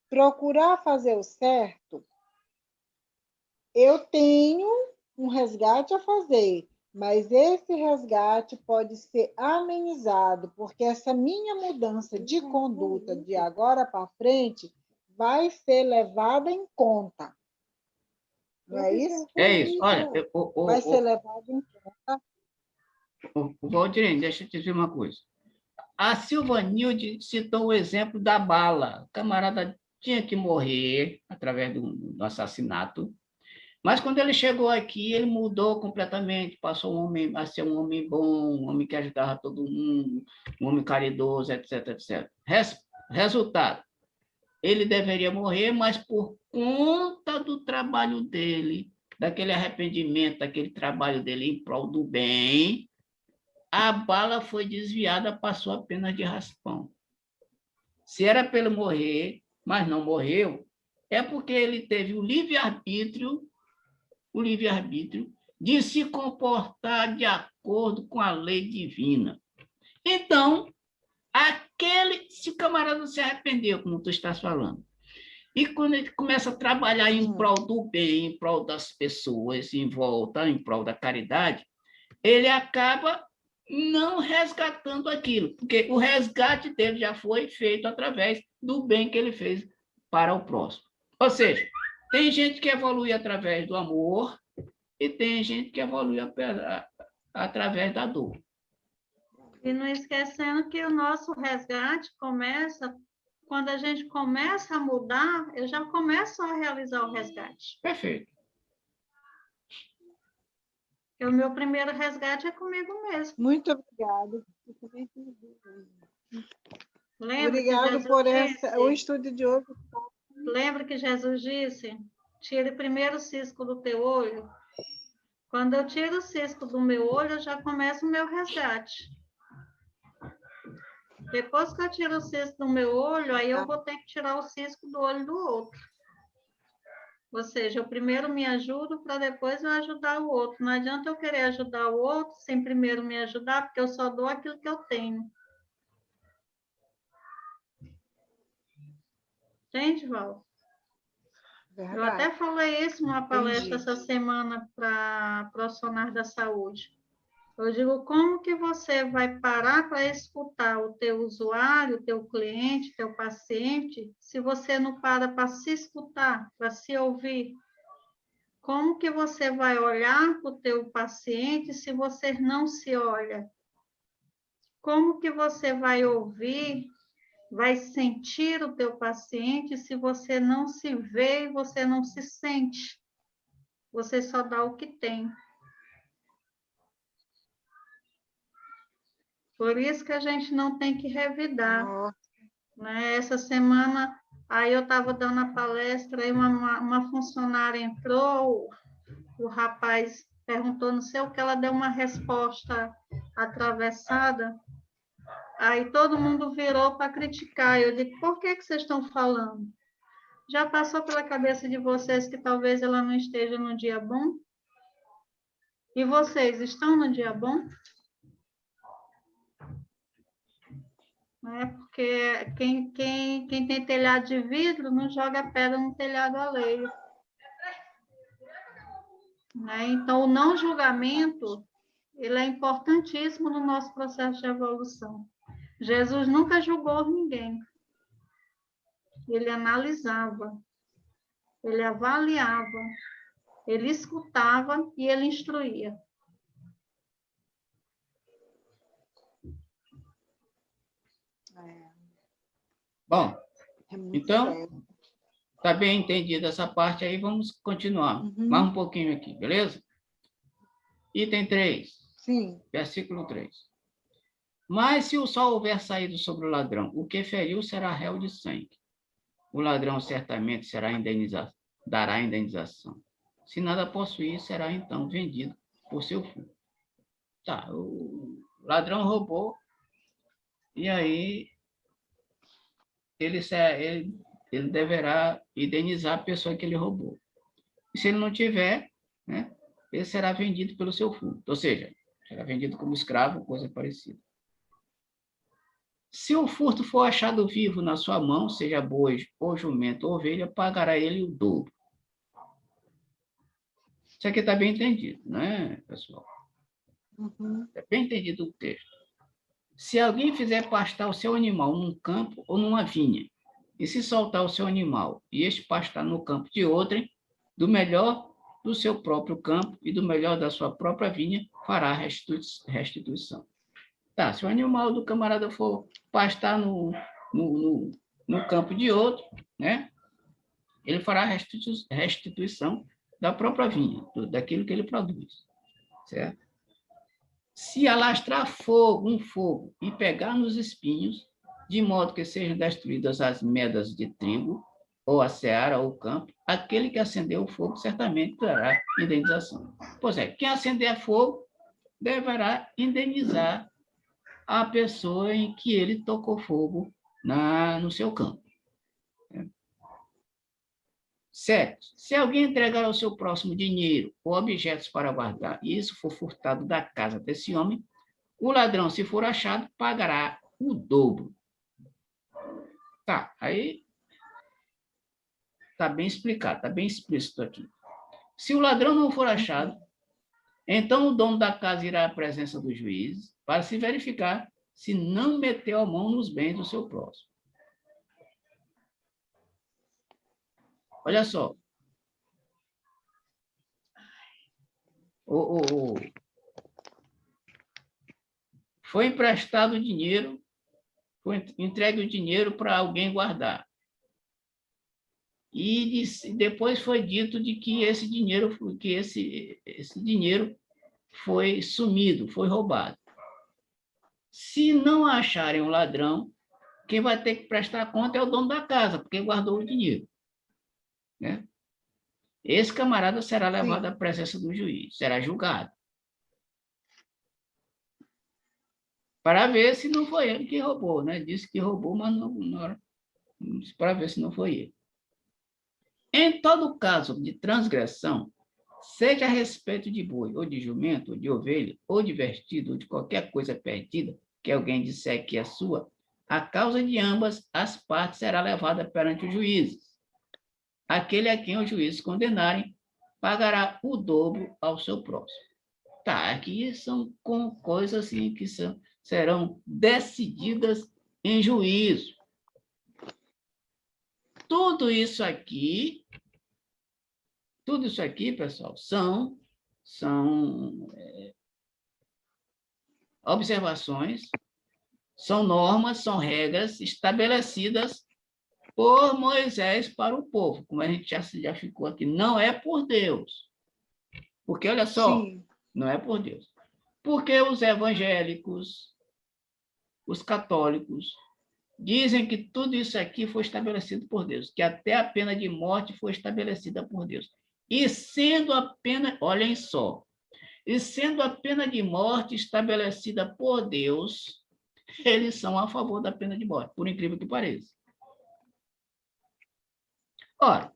Speaker 3: procurar fazer o certo, eu tenho um resgate a fazer, mas esse resgate pode ser amenizado, porque essa minha mudança de conduta de agora para frente vai ser levada em conta. Não é isso?
Speaker 1: É isso. Olha,
Speaker 3: vai ser levado em conta.
Speaker 1: Valdirene, deixa eu te dizer uma coisa. A Silvanilde citou o exemplo da bala. O camarada tinha que morrer através do assassinato, mas quando ele chegou aqui, ele mudou completamente, passou a ser um homem bom, um homem que ajudava todo mundo, um homem caridoso, etc, etc. Resultado, ele deveria morrer, mas por conta do trabalho dele, daquele arrependimento, daquele trabalho dele em prol do bem, a bala foi desviada, passou apenas de raspão. Se era para ele morrer, mas não morreu, é porque ele teve o livre-arbítrio de se comportar de acordo com a lei divina. Então, se o camarada se arrependeu, como tu estás falando, e quando ele começa a trabalhar em prol do bem, em prol das pessoas, em volta, em prol da caridade, ele acaba não resgatando aquilo, porque o resgate dele já foi feito através do bem que ele fez para o próximo. Ou seja, tem gente que evolui através do amor e tem gente que evolui através da dor.
Speaker 2: E não esquecendo que o nosso resgate começa, quando a gente começa a mudar, eu já começo a realizar o resgate.
Speaker 1: Perfeito.
Speaker 2: Porque o meu primeiro resgate é comigo mesmo.
Speaker 3: Muito obrigada.
Speaker 2: Obrigado
Speaker 3: por o estudo de hoje.
Speaker 2: Lembra que Jesus disse, tire primeiro o cisco do teu olho? Quando eu tiro o cisco do meu olho, eu já começo o meu resgate. Depois que eu tiro o cisco do meu olho, aí eu vou ter que tirar o cisco do olho do outro. Ou seja, eu primeiro me ajudo para depois eu ajudar o outro. Não adianta eu querer ajudar o outro sem primeiro me ajudar, porque eu só dou aquilo que eu tenho. Entende, Val? Verdade. Eu até falei isso numa palestra essa semana para o profissionais da saúde. Eu digo, como que você vai parar para escutar o teu usuário, o teu cliente, teu paciente, se você não para se escutar, para se ouvir? Como que você vai olhar para o teu paciente se você não se olha? Como que você vai ouvir, vai sentir o teu paciente se você não se vê e você não se sente? Você só dá o que tem. Por isso que a gente não tem que revidar. Né? Essa semana, aí eu estava dando a palestra, aí uma funcionária entrou, o rapaz perguntou não sei o que, ela deu uma resposta atravessada, aí todo mundo virou para criticar. Eu disse, por que vocês estão falando? Já passou pela cabeça de vocês que talvez ela não esteja no dia bom? E vocês estão no dia bom? Né? Porque quem tem telhado de vidro não joga pedra no telhado alheio. Né? Então, o não julgamento ele é importantíssimo no nosso processo de evolução. Jesus nunca julgou ninguém. Ele analisava, ele avaliava, ele escutava e ele instruía.
Speaker 1: Bom, então, está bem entendida essa parte aí, vamos continuar. Mais um pouquinho aqui, beleza? Item 3.
Speaker 3: Sim.
Speaker 1: Versículo 3. Mas se o sol houver saído sobre o ladrão, o que feriu será réu de sangue. O ladrão certamente dará indenização. Se nada possuir, será então vendido por seu furto. Tá, o ladrão roubou, e aí ele deverá indenizar a pessoa que ele roubou. E se ele não tiver, né, ele será vendido pelo seu furto. Ou seja, será vendido como escravo, coisa parecida. Se o furto for achado vivo na sua mão, seja boi, ou jumento, ou ovelha, pagará ele o dobro. Isso aqui está bem entendido, né, pessoal? É bem entendido o texto. Se alguém fizer pastar o seu animal num campo ou numa vinha, e se soltar o seu animal e este pastar no campo de outrem, do melhor do seu próprio campo e do melhor da sua própria vinha, fará restituição. Tá, se o animal do camarada for pastar no campo de outro, né? Ele fará restituição da própria vinha, daquilo que ele produz, certo? Se alastrar um fogo e pegar nos espinhos, de modo que sejam destruídas as medas de trigo, ou a seara ou o campo, aquele que acendeu o fogo certamente terá indenização. Pois é, quem acender fogo deverá indenizar a pessoa em que ele tocou fogo no seu campo. Certo. Se alguém entregar ao seu próximo dinheiro ou objetos para guardar, e isso for furtado da casa desse homem, o ladrão, se for achado, pagará o dobro. Tá, aí está bem explicado, está bem explícito aqui. Se o ladrão não for achado, então o dono da casa irá à presença do juiz para se verificar se não meteu a mão nos bens do seu próximo. Olha só. Foi emprestado dinheiro, foi entregue o dinheiro para alguém guardar. E depois foi dito de que esse dinheiro foi sumido, foi roubado. Se não acharem o ladrão, quem vai ter que prestar conta é o dono da casa, porque guardou o dinheiro, né? Esse camarada será levado à presença do juiz, será julgado, para ver se não foi ele que roubou, né? Disse que roubou, mas para ver se não foi ele. Em todo caso de transgressão, seja a respeito de boi, ou de jumento, ou de ovelha, ou de vestido, ou de qualquer coisa perdida, que alguém disser que é sua, a causa de ambas as partes será levada perante os juízes. Aquele a quem os juízes condenarem pagará o dobro ao seu próximo. Tá, aqui são coisas assim que serão decididas em juízo. Tudo isso aqui, pessoal, são observações, são normas, são regras estabelecidas por Moisés para o povo, como a gente já ficou aqui. Não é por Deus. Porque, olha só, não é por Deus. Porque os evangélicos, os católicos, dizem que tudo isso aqui foi estabelecido por Deus, que até a pena de morte foi estabelecida por Deus. E sendo a pena, olhem só, e sendo a pena de morte estabelecida por Deus, eles são a favor da pena de morte, por incrível que pareça. Ora,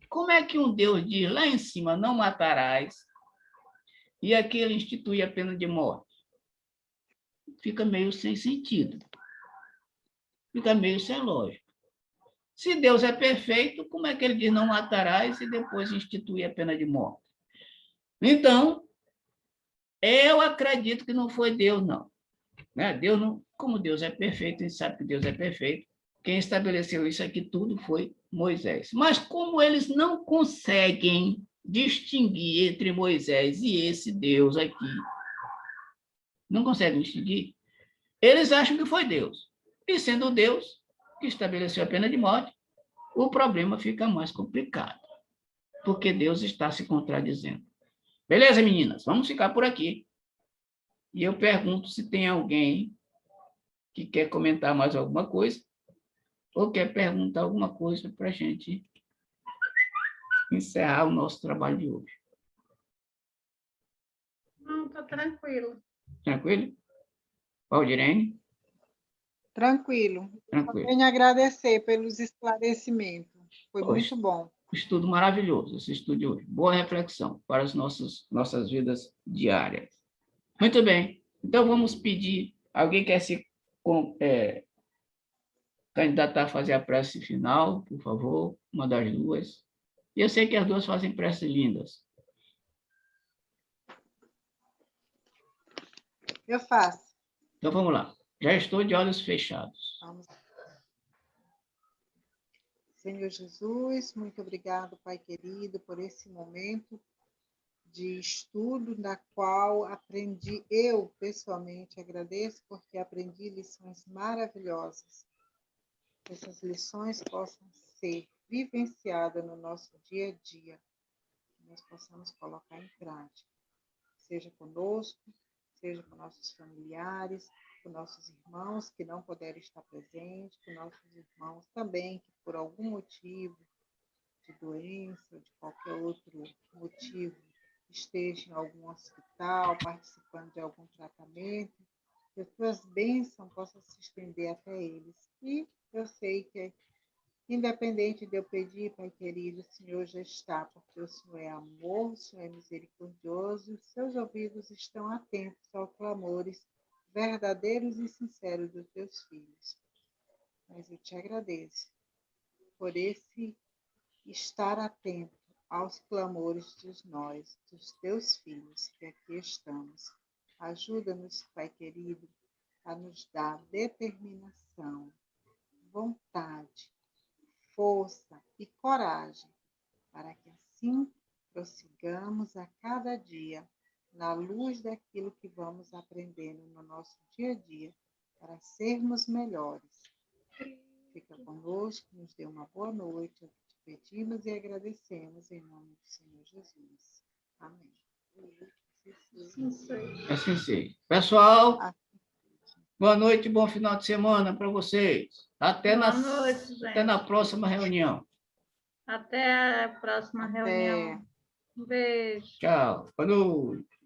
Speaker 1: como é que um Deus diz lá em cima, não matarás, e aqui ele institui a pena de morte? Fica meio sem sentido. Fica meio sem lógica. Se Deus é perfeito, como é que ele diz não matarás e depois institui a pena de morte? Então, eu acredito que não foi Deus, não. Né? Deus não, como Deus é perfeito, a gente sabe que Deus é perfeito, quem estabeleceu isso aqui tudo foi Moisés. Mas como eles não conseguem distinguir entre Moisés e esse Deus aqui, não conseguem distinguir, eles acham que foi Deus. E sendo Deus que estabeleceu a pena de morte, o problema fica mais complicado, porque Deus está se contradizendo. Beleza, meninas? Vamos ficar por aqui. E eu pergunto se tem alguém que quer comentar mais alguma coisa, ou quer perguntar alguma coisa para a gente encerrar o nosso trabalho de hoje.
Speaker 2: Não, estou tranquilo.
Speaker 1: Tranquilo? Valdirene?
Speaker 3: Tranquilo.
Speaker 1: Tranquilo.
Speaker 3: Também agradecer pelos esclarecimentos. Foi muito bom.
Speaker 1: Estudo maravilhoso, esse estudo de hoje. Boa reflexão para as nossas vidas diárias. Muito bem. Então, vamos pedir... Alguém quer se candidatar a fazer a prece final, por favor? Uma das duas. E eu sei que as duas fazem preces lindas.
Speaker 3: Eu faço.
Speaker 1: Então, vamos lá. Já estou de olhos fechados.
Speaker 3: Vamos. Senhor Jesus, muito obrigado, Pai querido, por esse momento de estudo, na qual aprendi, eu pessoalmente agradeço, porque aprendi lições maravilhosas. Que essas lições possam ser vivenciadas no nosso dia a dia, que nós possamos colocar em prática, seja conosco, seja com nossos familiares, com nossos irmãos que não puderam estar presentes, com nossos irmãos também que por algum motivo de doença ou de qualquer outro motivo esteja em algum hospital, participando de algum tratamento, que as tuas bênçãos possam se estender até eles. E eu sei que, independente de eu pedir, Pai querido, o Senhor já está, porque o Senhor é amor, o Senhor é misericordioso, e os seus ouvidos estão atentos aos clamores verdadeiros e sinceros dos teus filhos. Mas eu te agradeço por esse estar atento aos clamores dos teus filhos, que aqui estamos. Ajuda-nos, Pai querido, a nos dar determinação, vontade, força e coragem, para que assim prossigamos a cada dia, na luz daquilo que vamos aprendendo no nosso dia a dia, para sermos melhores. Fica conosco, nos dê uma boa noite. Pedimos e agradecemos em nome do Senhor Jesus. Amém.
Speaker 1: Assim seja. Pessoal, boa noite e bom final de semana para vocês. Até na próxima reunião.
Speaker 2: Até a próxima reunião. Um beijo.
Speaker 1: Tchau. Boa noite.